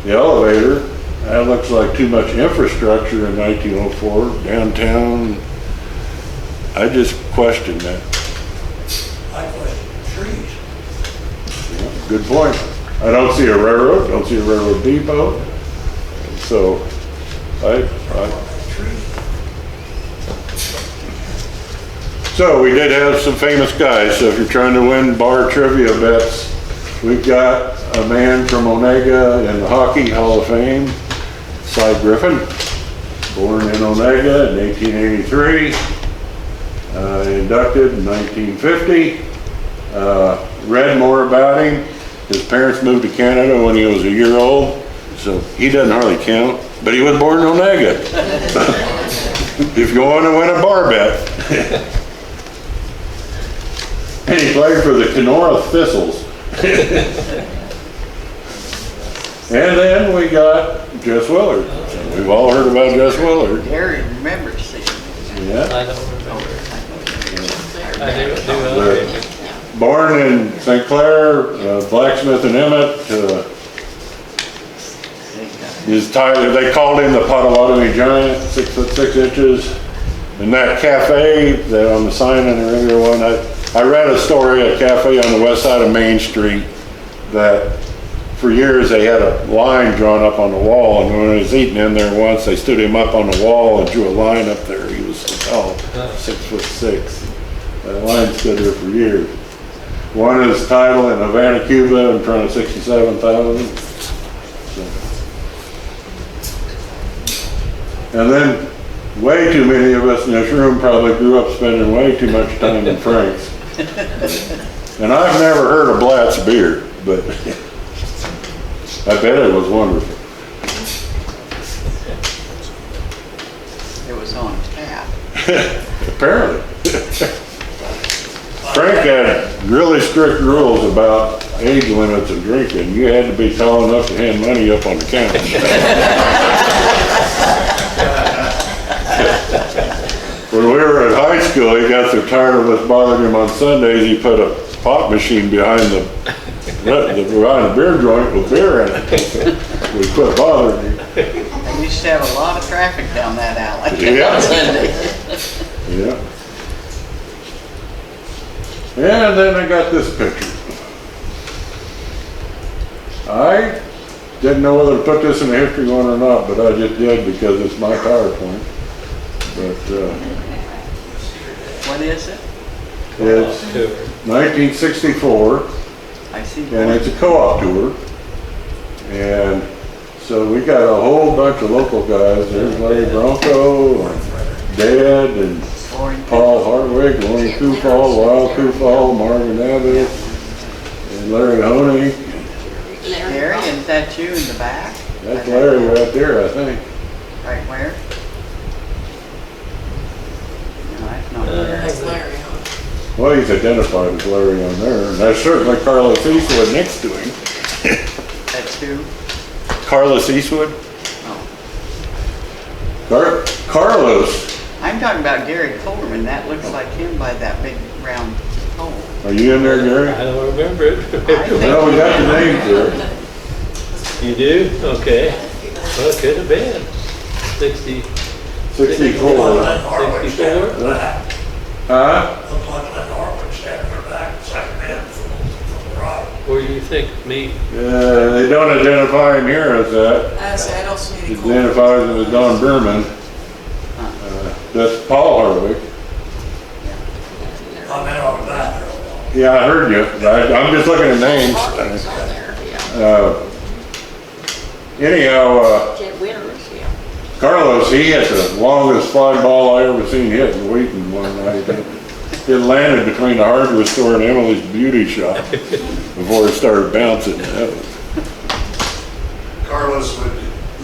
the elevator. That looks like too much infrastructure in 1904, downtown. I just question that. I question trees. Yeah, good point. I don't see a railroad, don't see a railroad depot. So, So we did have some famous guys. So if you're trying to win bar trivia bets, we've got a man from Onega in the Hockey Hall of Fame, Cy Griffin, born in Onega in 1883, inducted in 1950. Read more about him. His parents moved to Canada when he was a year old, so he doesn't hardly count, but he was born in Onega. If you want to win a bar bet. And he played for the Kenora Thistles. And then we got Jess Willard. We've all heard about Jess Willard. Harry remembers seeing it. Yeah. I don't remember. I do. Born in St. Clair, blacksmith in Emmett. They called him the Potawatomi Giant, 6'6". And that cafe that on the sign in the regular one, I read a story, a cafe on the west side of Main Street, that for years they had a line drawn up on the wall, and when he was eating in there once, they stood him up on the wall and drew a line up there. He was so tall, 6'6". That line stood there for years. One is titled in Havana, Cuba, in front of 67,000. And then, way too many of us in this room probably grew up spending way too much time in Frank's. And I've never heard of Blatt's beer, but I bet it was wonderful. It was on tap. Apparently. Frank had really strict rules about age limits of drinking. You had to be tall enough to hand money up on the counter. When we were in high school, he got so tired of us bothering him on Sundays, he put a pop machine behind the beer joint with beer in it. We quit bothering him. They used to have a lot of traffic down that alley. Yeah. on Sundays. Yeah. And then I got this picture. I didn't know whether to put this in the history one or not, but I just did because it's my PowerPoint. But What is it? it's 1964, I see. and it's a co-op tour. And so we got a whole bunch of local guys. There's Larry Bronco, and Dad, and Paul Hartwig, Lonnie Kufall, Wild Kufall, Marvin Abbott, and Larry Honey. Gary, is that you in the back? That's Larry right there, I think. Right where? No, that's not Larry. That's Larry, huh? Well, he's identified as Larry on there, and that's certainly Carlos Eastwood next to him. That's who? Carlos Eastwood? Oh. Carlos, I'm talking about Gary Coleman. That looks like him by that big round hole. are you in there, Gary? I don't remember it. Well, we got the names there. You do? Okay. Well, it could have been. 60, 64. Glenn Hartwig standing 64? in the back. Huh? Looked like Glenn Hartwig standing in the back, second man from the right. Where do you think me? They don't identify him here as that. I say, I don't see He any cool. identifies him as Don Berman. That's Paul Hartwig. I'm in on that. Yeah, I heard you. I'm just looking at names. Anyhow, Jet Winters, yeah. Carlos, he hit the longest fly ball I ever seen hit in Wheaton one night. It landed between the hardware store and Emily's beauty shop before it started bouncing. Carlos would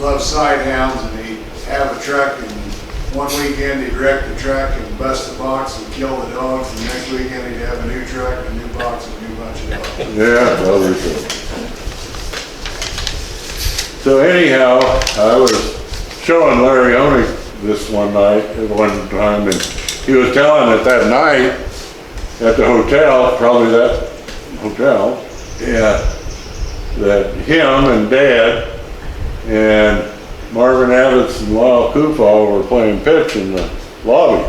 love side hounds, and he'd have a truck, and one weekend he'd wreck the truck and bust the box and kill the dogs, and the next weekend he'd have a new truck, a new box, and a new bunch of dogs. Yeah, well, there's a- So anyhow, I was showing Larry Oney this one time, and he was telling it that night at the hotel, probably that hotel, yeah, that him and Dad and Marvin Abbott's and Lyle Kufall were playing pitch in the lobby.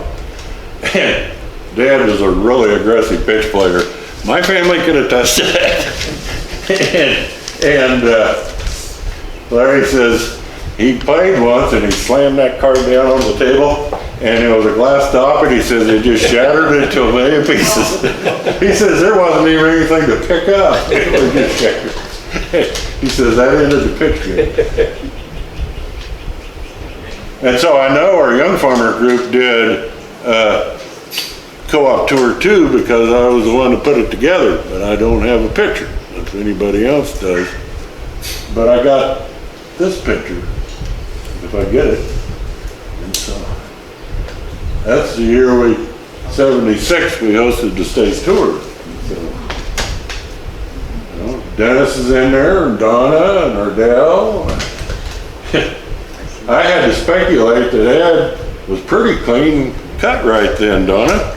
And Dad was a really aggressive pitch player. My family could attest to that. and Larry says he played once and he slammed that card down on the table and it was a glass top and he says it just shattered into a million pieces. He says there wasn't even anything to pick up. It was just shattered. He says that ended the pitch game. And so I know our Young Farmer group did co-op tour too because I was the one to put it together, but I don't have a picture if anybody else does. But I got this picture, if I get it. And so that's the year 76 we hosted the state tour. So, you know, Dennis is in there and Donna and Ardell. I had to speculate that Ed was pretty clean cut right then, Donna.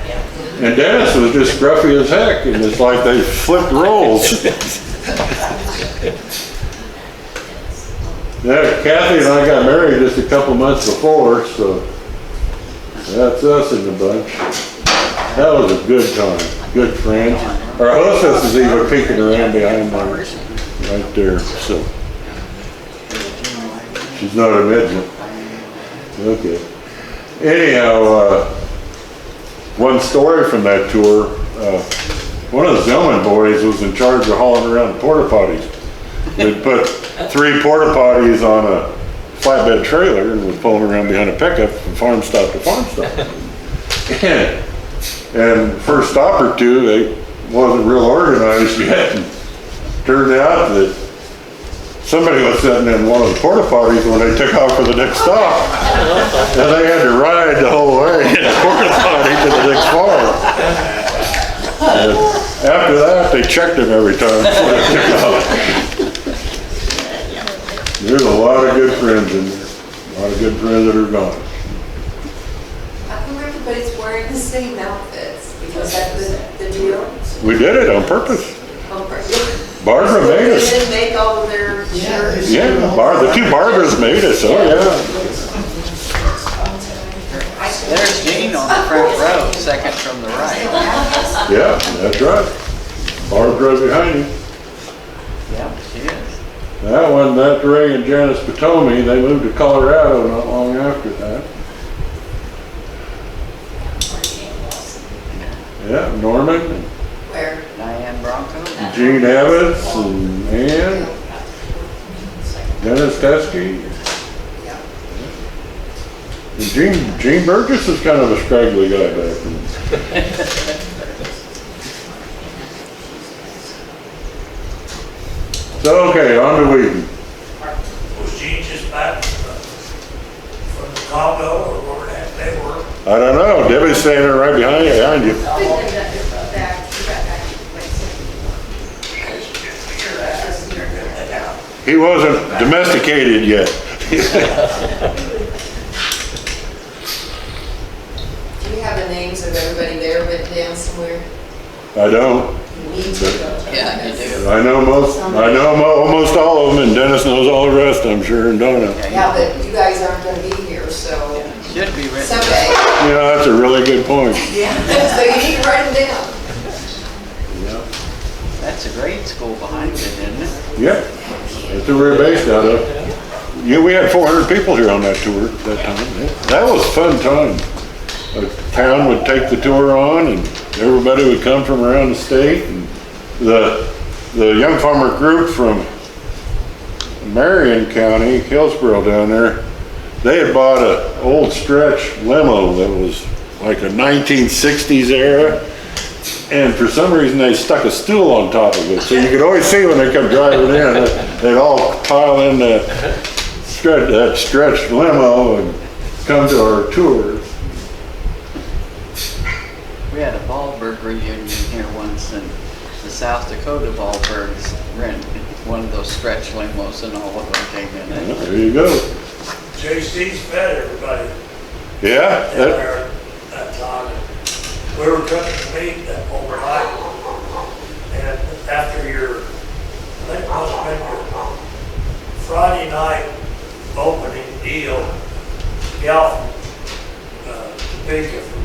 And Dennis was just scruffy as heck, and it's like they flipped roles. Yeah, Kathy and I got married just a couple months before, so that's us in the bunch. That was a good time, good friends. Our hostess is even peeking around behind me right there, so. She's not a midget. Okay. Anyhow, one story from that tour, one of the Zillman boys was in charge of hauling around the porta potties. We'd put 3 porta potties on a flatbed trailer and would pull them around behind a pickup from farm stop to farm stop. And first stop or two, they wasn't real organized yet. And turned out that somebody was sitting in one of the porta potties when they took off for the next stop. And they had to ride the whole way in the porta potty to the next farm. And after that, they checked him every time before they took off. There's a lot of good friends in there. A lot of good friends that are gone. How come everybody's wearing the same outfits? Because that's the deal? We did it on purpose. On purpose. Barbara made us. They didn't make all of their shirts. Yeah, the 2 Barbaras made us, oh yeah. There's Jean on the front row, second from the right. Yeah, that's right. Barb's right behind you. Yeah, she is. That's Ray and Janice Potomi. They moved to Colorado not long after that. Yeah, Norman, Where? Diane Bronco. Gene Evans, and Ann, Dennis Teske. And Gene Burgess is kind of a scraggly guy back then. So, okay, on to Wheaton. Was Gene just back from the Congo or where they were? I don't know. Debbie's standing right behind you. He wasn't domesticated yet. Do you have the names of everybody there written down somewhere? I don't. You need to. Yeah, you do. I know almost all of them, and Dennis knows all the rest, I'm sure, and Donna. Yeah, but you guys aren't gonna be here, so Should be written. someday. You know, that's a really good point. Yeah. So you need to write them down. That's a grade school behind it, isn't it? Yeah, that's where we're based out of. Yeah, we had 400 people here on that tour at that time. That was a fun time. A town would take the tour on, and everybody would come from around the state. And the young farmer group from Marion County, Hillsborough down there, they had bought an old stretch limo that was like a 1960s era. And for some reason, they stuck a stool on top of it. So you could always see when they come driving in, they'd all pile in that stretch limo and come to our tours. We had a Ballberg reunion here once, and the South Dakota Ballbergs rented one of those stretch limos, and all of them came in it. There you go. JC's fed everybody Yeah, down there that time. We were cooking meat that overnight, and after I think it must have been your Friday night opening deal, gal from Topeka from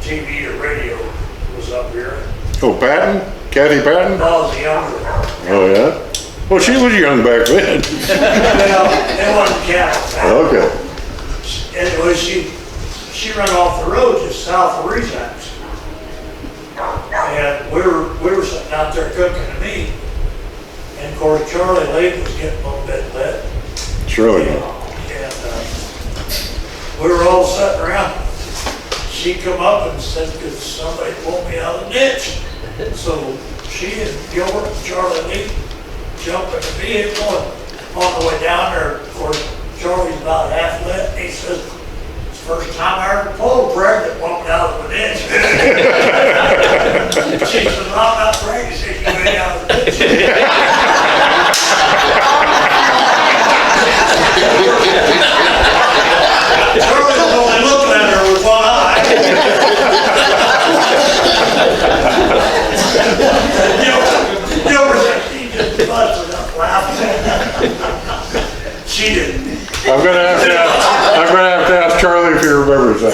TV to radio was up here. oh, Patton? Kathy Patton? That was a younger one. Oh, yeah? Well, she was young back then. Well, it wasn't Kathy. Okay. It was she ran off the road just south of Rezax. And we were sitting out there cooking the meat. And of course, Charlie Lee was getting a little bit lit. Surely. And we were all sitting around. She come up and said, could somebody pull me out of the ditch? So she and Gilbert and Charlie Lee jumped in the vehicle, and on the way down there, of course, Charlie's about half lit, and he says, first time I ever pulled a pregnant woman out of the ditch. She says, I'm not pregnant, she said, you ain't out of the ditch. Charlie was only looking at her with one eye. Gilbert said, she just busted up laughing. She didn't. I'm gonna have to ask Charlie if he remembers that.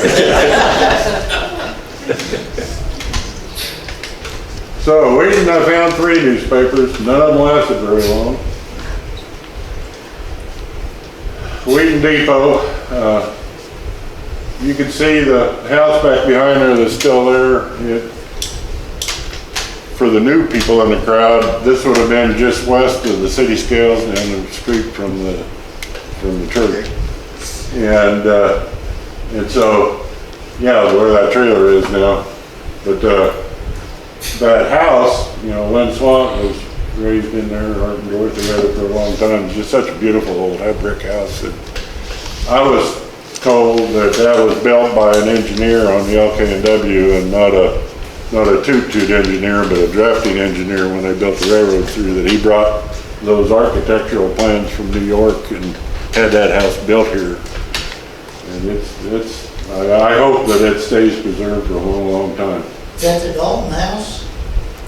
So, Wheaton, I found 3 newspapers. None of them lasted very long. Wheaton Depot. You can see the house back behind there that's still there. for the new people in the crowd, this would have been just west of the city scales down the street from the church. And so, yeah, where that trailer is now. But that house, you know, Lynn Swan was raised in there, Art and Dorothy had it for a long time. It's just such a beautiful old brick house. And I was told that was built by an engineer on the LK&W and not a toot-toot engineer, but a drafting engineer when they built the railroad through, that he brought those architectural plans from New York and had that house built here. And I hope that it stays preserved for a long, long time. Is that the Dalton house?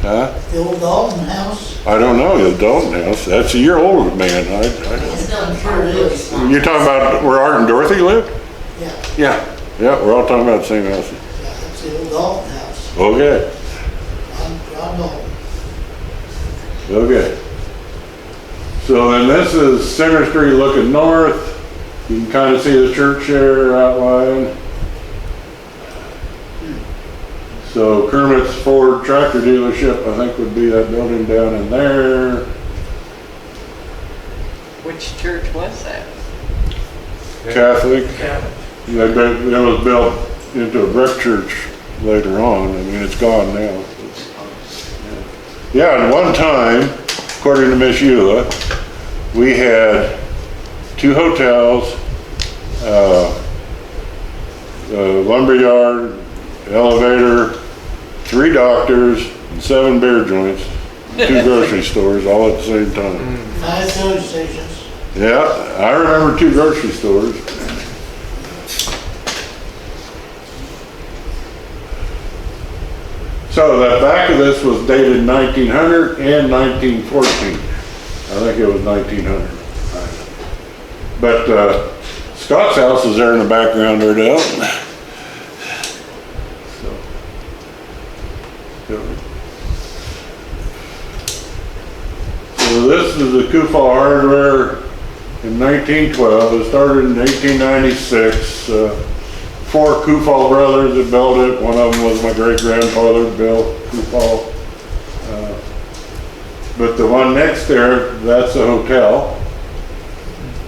Huh? The old Dalton house? I don't know, the Donn house. That's a year older, man. I'm sure it is. You're talking about where Art and Dorothy live? Yeah, Yeah, we're all talking about the same house. yeah, that's the old Dalton house. Okay, John Dalton. okay. So then this is Center Street looking north. You can kind of see the church there outlined. So Kermit's Ford tractor dealership, I think, would be that building down in there. Which church was that? Catholic. It was built into a brick church later on. I mean, it's gone now. Yeah, and one time, according to Miss Eula, we had 2 hotels, a lumberyard, elevator, 3 doctors, and 7 beer joints, 2 grocery stores all at the same time. 5 filling stations. Yeah, I remember 2 grocery stores. So the back of this was dated 1900 and 1914. I think it was 1900. But Scott's house is there in the background there, Dale. So this is the Kufal Hardware in 1912. It started in 1896. 4 Kufal brothers that built it. One of them was my great-grandfather, Bill Kufal. But the one next there, that's a hotel.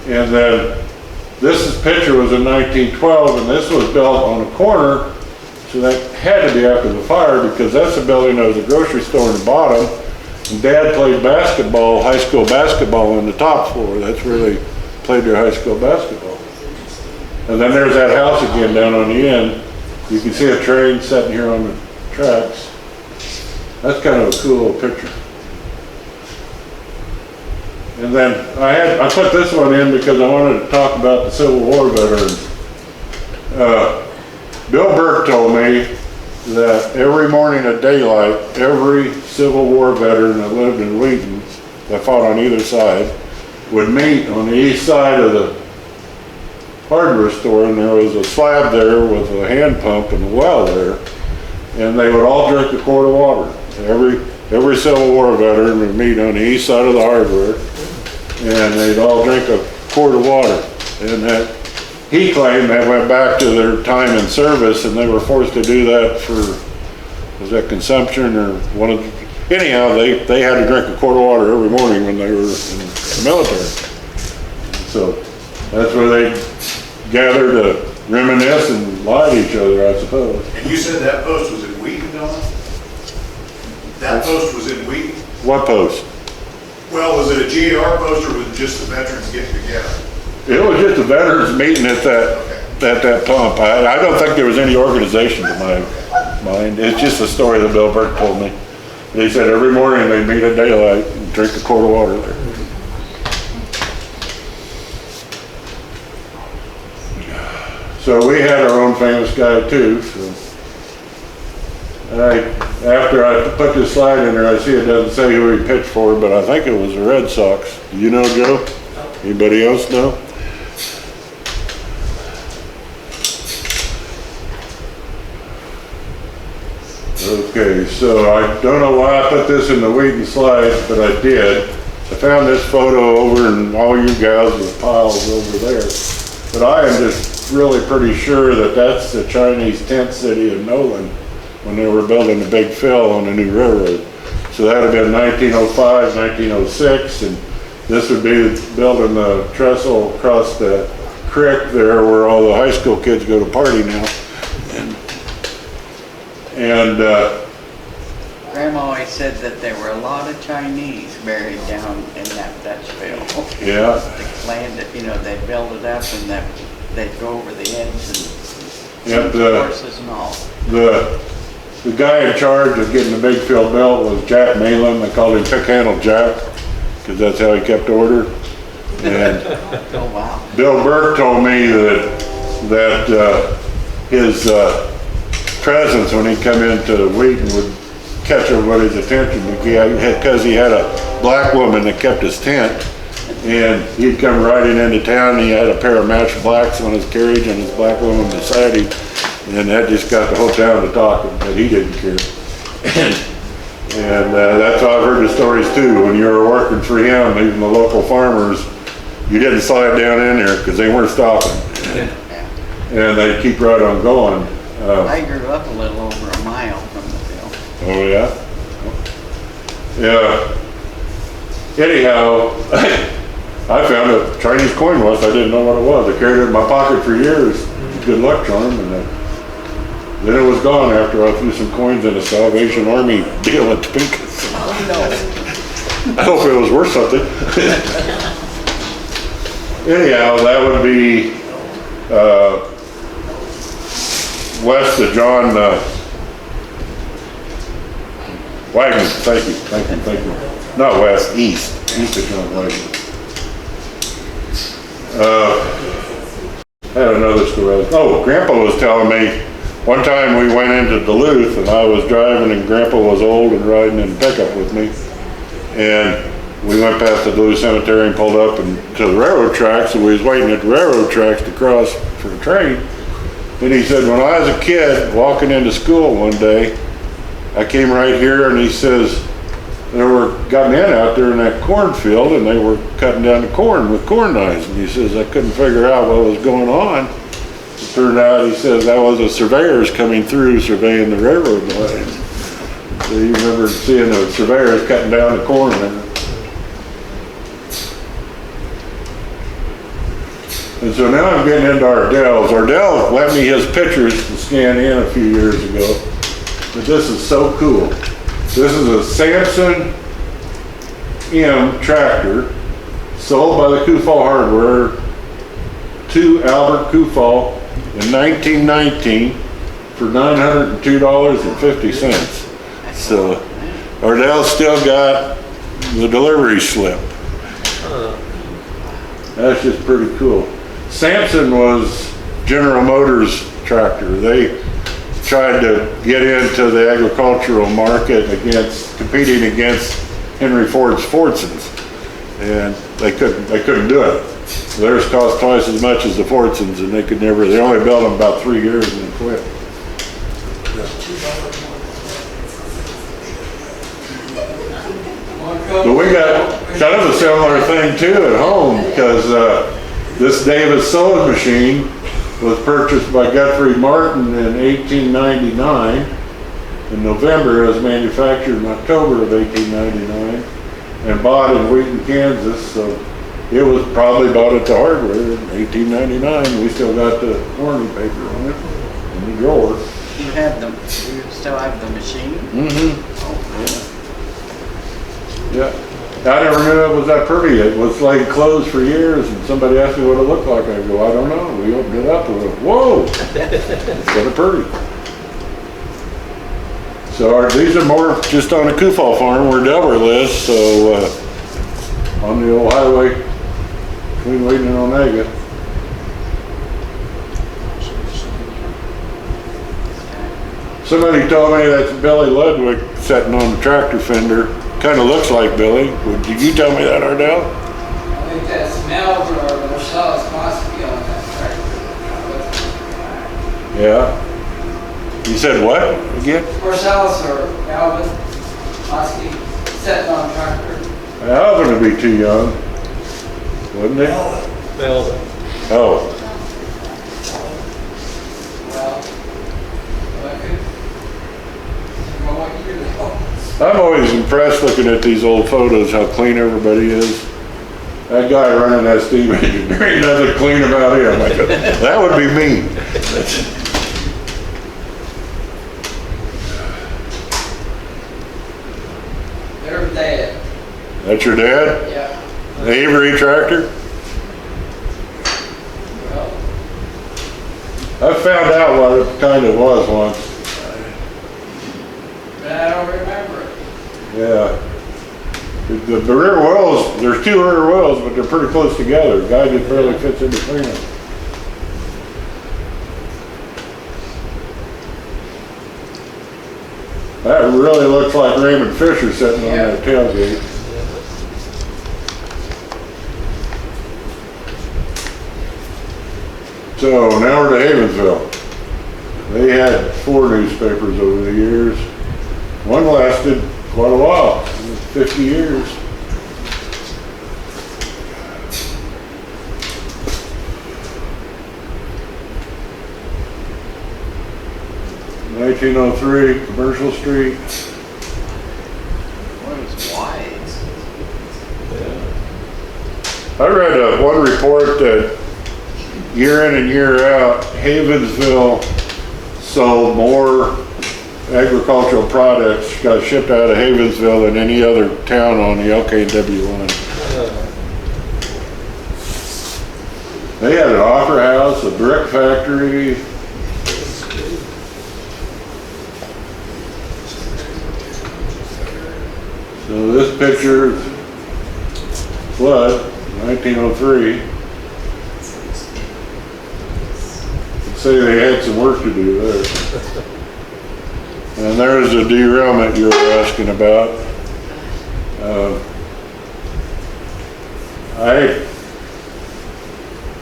And then this picture was in 1912, and this was built on a corner, so that had to be after the fire, because that's a building that was a grocery store in the bottom, and Dad played basketball, high school basketball, on the top floor. That's where they played their high school basketball. And then there's that house again down on the end. You can see a train sitting here on the tracks. That's kind of a cool little picture. And then I put this one in because I wanted to talk about the Civil War veterans. Bill Burke told me that every morning at daylight, every Civil War veteran that lived in Wheaton, that fought on either side, would meet on the east side of the hardware store, and there was a slab there with a hand pump and a well there, and they would all drink a quart of water. Every Civil War veteran would meet on the east side of the hardware, and they'd all drink a quart of water. And that, he claimed, that went back to their time in service, and they were forced to do that for, was that consumption or one of the, anyhow, they had to drink a quart of water every morning when they were in the military. So that's where they gathered to reminisce and lie to each other, I suppose. And you said that post was in Wheaton, Donn? That post was in Wheaton? What post? Well, was it a GAR post or was it just the veterans getting together? It was just the veterans meeting at that pump. I don't think there was any organization to my mind. It's just a story that Bill Burke told me. They said every morning they'd meet at daylight and drink a quart of water there. So we had our own famous guy too. So after I put this slide in there, I see it doesn't say who he pitched for, but I think it was the Red Sox. Do you know, Joe? Anybody else know? Okay, so I don't know why I put this in the Wheaton slides, but I did. I found this photo over in all you guys' piles over there. But I am just really pretty sure that that's the Chinese tent city of Nolan when they were building the big fill on the new railroad. So that would have been 1905, 1906, and this would be building the trestle across the creek there where all the high school kids go to party now. And Grandma always said that there were a lot of Chinese buried down in that Dutchville. yeah, The land that, you know, they'd build it up and that they'd go over the edge and and horses and all. the guy in charge of getting the big field built was Jack Malin. They called him Pick Handle Jack because that's how he kept order. And Oh, wow. Bill Burke told me that his presence when he'd come into Wheaton would catch everybody's attention because he had a black woman that kept his tent, and he'd come riding into town and he had a pair of matched blacks on his carriage and his black woman beside him, and that just got the whole town to talking, but he didn't care. And that's how I've heard the stories too. When you were working for him, even the local farmers, you didn't slide down in there because they weren't stopping. And they'd keep right on going. I grew up a little over a mile from the field. Oh, yeah? Yeah. Anyhow, I found a Chinese coin once. I didn't know what it was. I carried it in my pocket for years. Good luck charm. And then it was gone after I threw some coins in a Salvation Army deal at Topeka. I hope it was worth something. Anyhow, that would be west of John Wagner. Thank you. Not west, east of John Wagner. I had another story. Oh, Grandpa was telling me one time we went into Duluth and I was driving and Grandpa was old and riding in pickup with me. And we went past the Duluth Cemetery and pulled up and to the railroad tracks, and we was waiting at the railroad tracks to cross for the train. And he said, when I was a kid walking into school one day, I came right here, and he says, there got men out there in that cornfield and they were cutting down the corn with corn knives. And he says, I couldn't figure out what was going on. It turned out, he says, that was the surveyors coming through surveying the railroad lines. So you remember seeing the surveyors cutting down the corn there. And so now I'm getting into Ardell's. Ardell left me his pictures to scan in a few years ago. But this is so cool. This is a Samson M tractor sold by the Kufal Hardware to Albert Kufal in 1919 for $902.50. So Ardell still got the delivery slip. That's just pretty cool. Samson was General Motors tractor. They tried to get into the agricultural market competing against Henry Ford's Fordsons, and they couldn't do it. Theirs cost twice as much as the Fordsons, and they only built them about 3 years and then quit. But we got kind of a similar thing too at home, because this Davis sewing machine was purchased by Guthrie Martin in 1899. In November, it was manufactured in October of 1899 and bought in Wheaton, Kansas. So it was probably bought at the hardware in 1899. We still got the warranty paper on it in the drawer. You still have the machine? Mm-hmm. Oh, Yeah. I never knew it was that pretty. It was like closed for years, and somebody asked me what it looked like. I go, I don't know. We opened it up and went, whoa, it's kind of pretty. So these are more just on a Kufal farm where Delbert lives, so on the old highway between Wheaton and Onega. Somebody told me that's Billy Ludwig sitting on the tractor fender. Kind of looks like Billy. Did you tell me that, Ardell? I think that smells or Marcellus Mosky on that tractor. Yeah. You said what again? Marcellus or Alvin Mosky sitting on a tractor. Alvin would be too young, wouldn't he? Melvin. Oh. Well, I could, well, what year they I'm always impressed looking at these old photos, how clean everybody is. That guy running that steam engine, there ain't nothing clean about him. Like, that would be me. There's Dad. That's your dad? Yeah. The Avery tractor? Well, I found out what it kind of was once. but I don't remember it. Yeah. The rear wheels, there's two rear wheels, but they're pretty close together. The guy just barely fits in between them. That really looks like Raymond Fisher sitting on that tailgate. So now we're to Havensville. They had 4 newspapers over the years. One lasted quite a while, 50 years. (1903) Commercial Street. What is wide? I read one report that year in and year out, Havensville sold more agricultural products got shipped out of Havensville than any other town on the LKW line. They had an opera house, a brick factory. So this picture, flood, 1903. Say they had some work to do there. And there's a derailment you were asking about.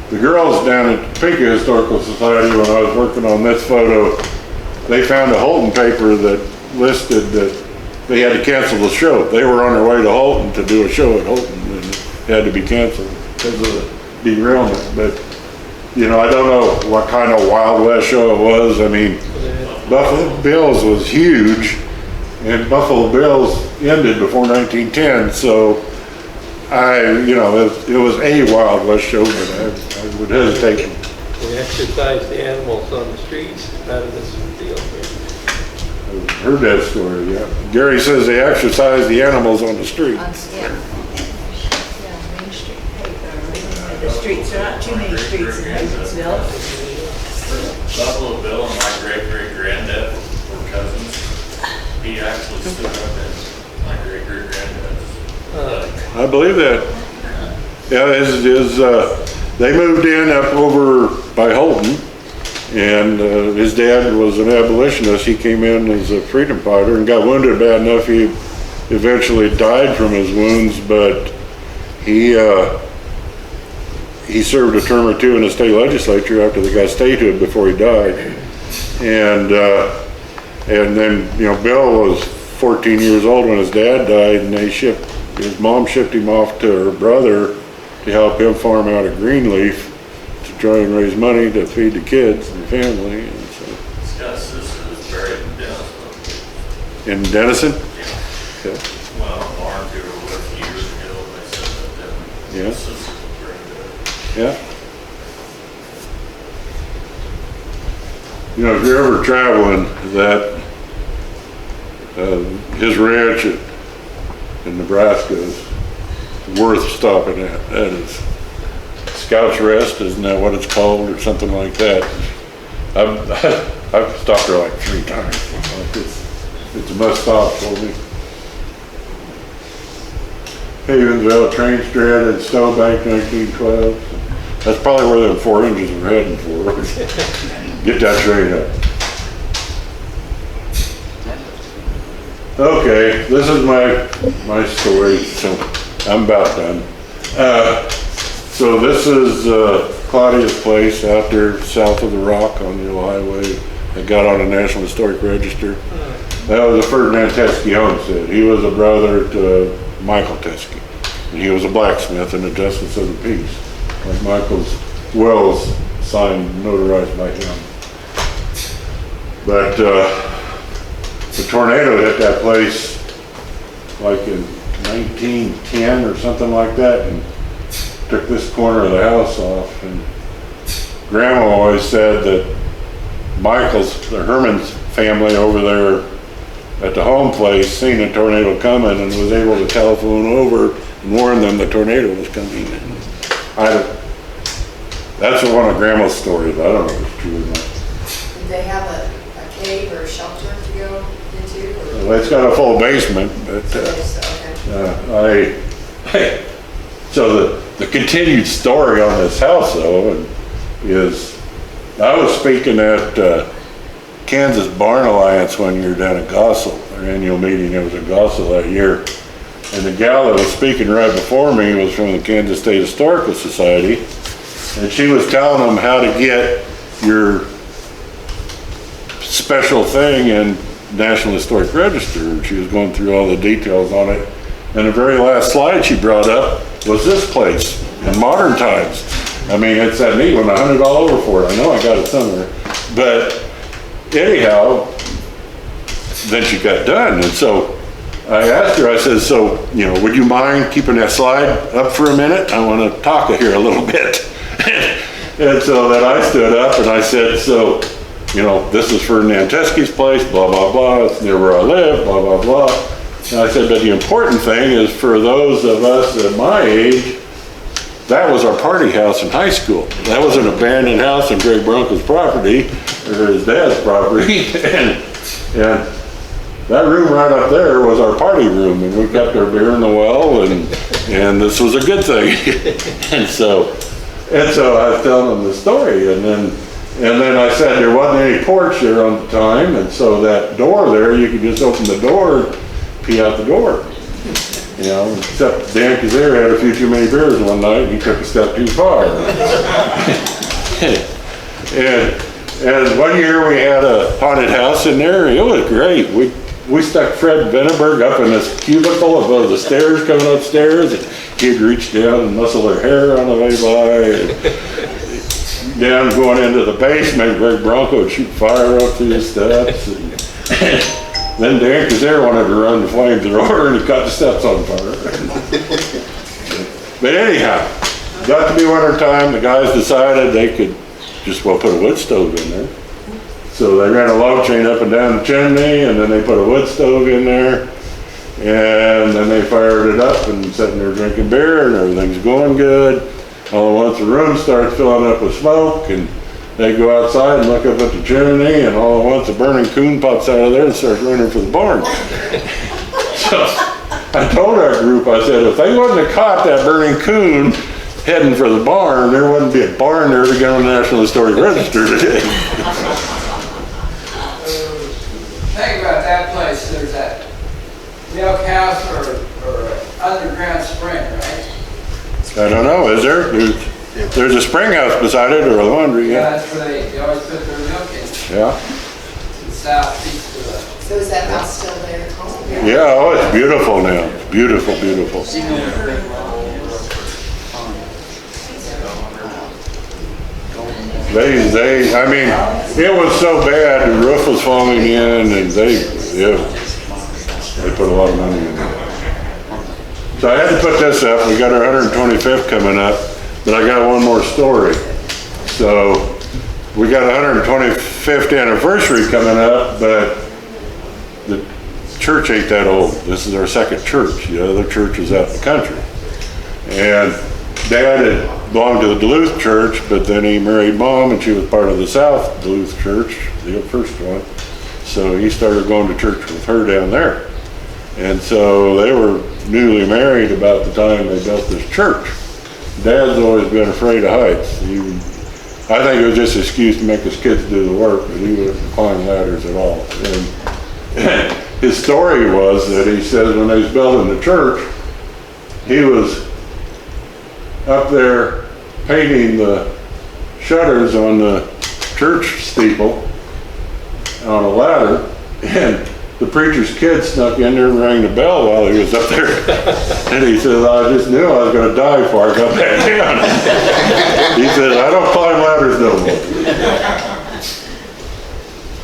The girls down at Topeka Historical Society, when I was working on this photo, they found a Holton paper that listed that they had to cancel the show. They were on their way to Holton to do a show at Holton, and it had to be canceled because of the derailment. But you know, I don't know what kind of Wild West show it was. I mean, Buffalo Bills was huge, and Buffalo Bills ended before 1910, so you know, it was a Wild West show, but I would hesitate. We exercise the animals on the streets out of this deal here. I've heard that story, yeah. Gary says they exercise the animals on the street. Yeah, Main Street. The streets, there are not too many streets in Havensville. Buffalo Bill and my great-great-granddad were cousins. He actually stood up as my great-great-granddad's. I believe that. Yeah, they moved in up over by Holton, and his dad was an abolitionist. He came in as a freedom fighter and got wounded bad enough he eventually died from his wounds, but he served a term or two in the state legislature after they got statehood before he died. And then, you know, Bill was 14 years old when his dad died, and his mom shipped him off to her brother to help him farm out of Greenleaf to try and raise money to feed the kids and the family. And so. Scott's sister was buried in Dennisville. In Denison? Yeah. Okay. Well, Lauren, who were with years ago, they said that Yeah. his sister was buried there. Yeah. You know, if you're ever traveling, that his ranch in Nebraska is worth stopping at. That is Scout's Rest, isn't that what it's called, or something like that? I've stopped there like 3 times. It's a must stop for me. Havensville, train strand at Stowbank, 1912. That's probably where them 4 engines are heading for. Get that train up. Okay, this is my story, so I'm about done. So this is Claudia's place out there south of the Rock on the old highway. It got on the National Historic Register. That was a Ferdinand Teske homestead. He was a brother to Michael Teske. And he was a blacksmith and a justice of the peace. Like Michael's wills signed, notarized by him. But the tornado hit that place like in 1910 or something like that, and took this corner of the house off. And Grandma always said that the Herman's family over there at the home place seen a tornado coming and was able to telephone over and warn them the tornado was coming. And that's one of Grandma's stories. I don't know if it's true or not. Did they have a cave or a shelter to go into? Or? Well, it's got a full basement, but so the continued story on this house though is I was speaking at Kansas Barn Alliance one year down at Gossel, their annual meeting. It was at Gossel that year, and the gal that was speaking right before me was from the Kansas State Historical Society, and she was telling them how to get your special thing in National Historic Register, and she was going through all the details on it. And the very last slide she brought up was this place in modern times. I mean, it's that neat one, $100 over for it. I know I got it somewhere. But anyhow, then she got done. And so I asked her, I said, so, would you mind keeping that slide up for a minute? I want to talk here a little bit. And so then I stood up and I said, so, this is Ferdinand Teske's place, blah, blah, blah. It's near where I live, blah, blah, blah. And I said, but the important thing is for those of us at my age, that was our party house in high school. That was an abandoned house on Greg Bronco's property, or his dad's property. and that room right up there was our party room, and we kept our beer in the well, and this was a good thing. and so I was telling them the story, and then I said there wasn't any porch there on the time, and so that door there, you could just open the door and pee out the door. Except Dan Kazir had a few too many beers one night and he took a step too far. and one year we had a haunted house in there. It was great. We stuck Fred Venneberg up in this cubicle above the stairs coming upstairs, and he'd reach down and muscle her hair on the way by. And down going into the basement, Greg Bronco would shoot fire up through the steps. And then Dan Kazir wanted to run the flamethrower and he caught the steps on fire. But anyhow, got to be winter time. The guys decided they could just put a wood stove in there. So they ran a log chain up and down the chimney, and then they put a wood stove in there, and then they fired it up and sitting there drinking beer, and everything's going good. All at once the room starts filling up with smoke, and they go outside and look up at the chimney, and all at once a burning coon pops out of there and starts running for the barn. So I told our group, I said, if they wouldn't have caught that burning coon heading for the barn, there wouldn't be a barn there to get on the National Historic Register today. Think about that place, there's that milk house or underground spring, right? I don't know, is there? There's a spring house beside it, or a laundry, Yeah, that's where they always put their milk in, Yeah. to the southeast of the. So is that house still there? Yeah, oh, it's beautiful now. It's beautiful, beautiful. I mean, it was so bad, the roof was falling in, and they put a lot of money in it. So I had to put this up. We got our 125th coming up, but I got one more story. So we got 125th anniversary coming up, but the church ain't that old. This is our second church. The other church is out in the country. And Dad had belonged to the Duluth church, but then he married Mom, and she was part of the South Duluth church, the first one. So he started going to church with her down there. And so they were newly married about the time they built this church. Dad's always been afraid of heights. I think it was just an excuse to make his kids do the work, but he wouldn't climb ladders at all. And his story was that he says when they was building the church, he was up there painting the shutters on the church steeple on a ladder, and the preacher's kid snuck in there and rang the bell while he was up there. And he says, I just knew I was going to die before I got back down. He says, I don't climb ladders no more.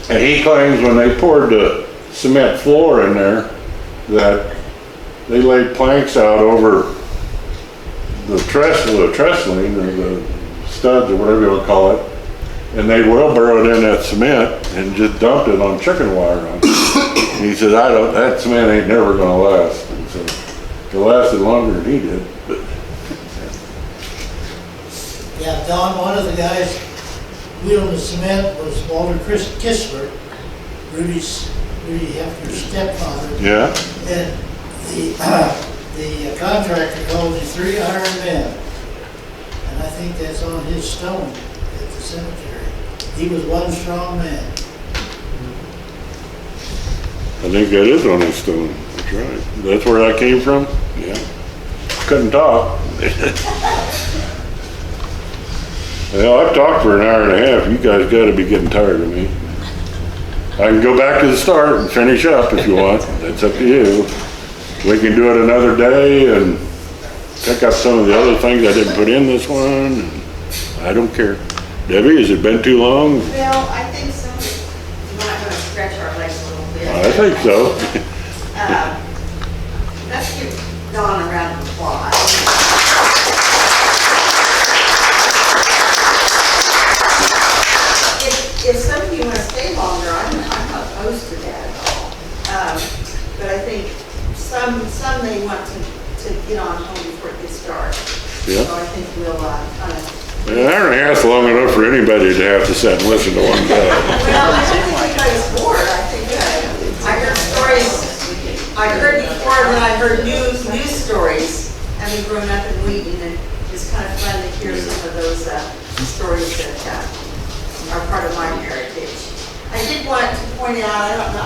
And he claims when they poured the cement floor in there that they laid planks out over the trestling, or the studs, or whatever you want to call it, and they wheelbarrowed in that cement and just dumped it on chicken wire on it. He said, that cement ain't never gonna last. And so it lasted longer than he did. But Yeah, Don, one of the guys wheeling the cement was Walter Kistler, Rudy Hefner's stepfather. yeah, And the contractor called him 300 men. And I think that's on his stone at the cemetery. He was one strong man. I think that is on his stone. That's right. That's where that came from? Yeah. Couldn't talk. Well, I've talked for an hour and a half. You guys gotta be getting tired of me. I can go back to the start and finish up if you want. That's up to you. We can do it another day and pick up some of the other things I didn't put in this one. I don't care. Debbie, has it been too long? Well, I think so. You might want to stretch our legs a little bit. I think so. Let's give Donn a round of applause. If some of you want to stay longer, I'm not opposed to that at all. But I think some may want to get on home before it gets dark. Yeah. So I think we'll kind of. An hour and a half's long enough for anybody to have to sit and listen to one guy. Well, I don't think anybody's bored. I think I heard stories. I heard before when I heard news stories, having grown up in Wheaton, and it's kind of fun to hear some of those stories that are part of my heritage. I did want to point out, I don't know,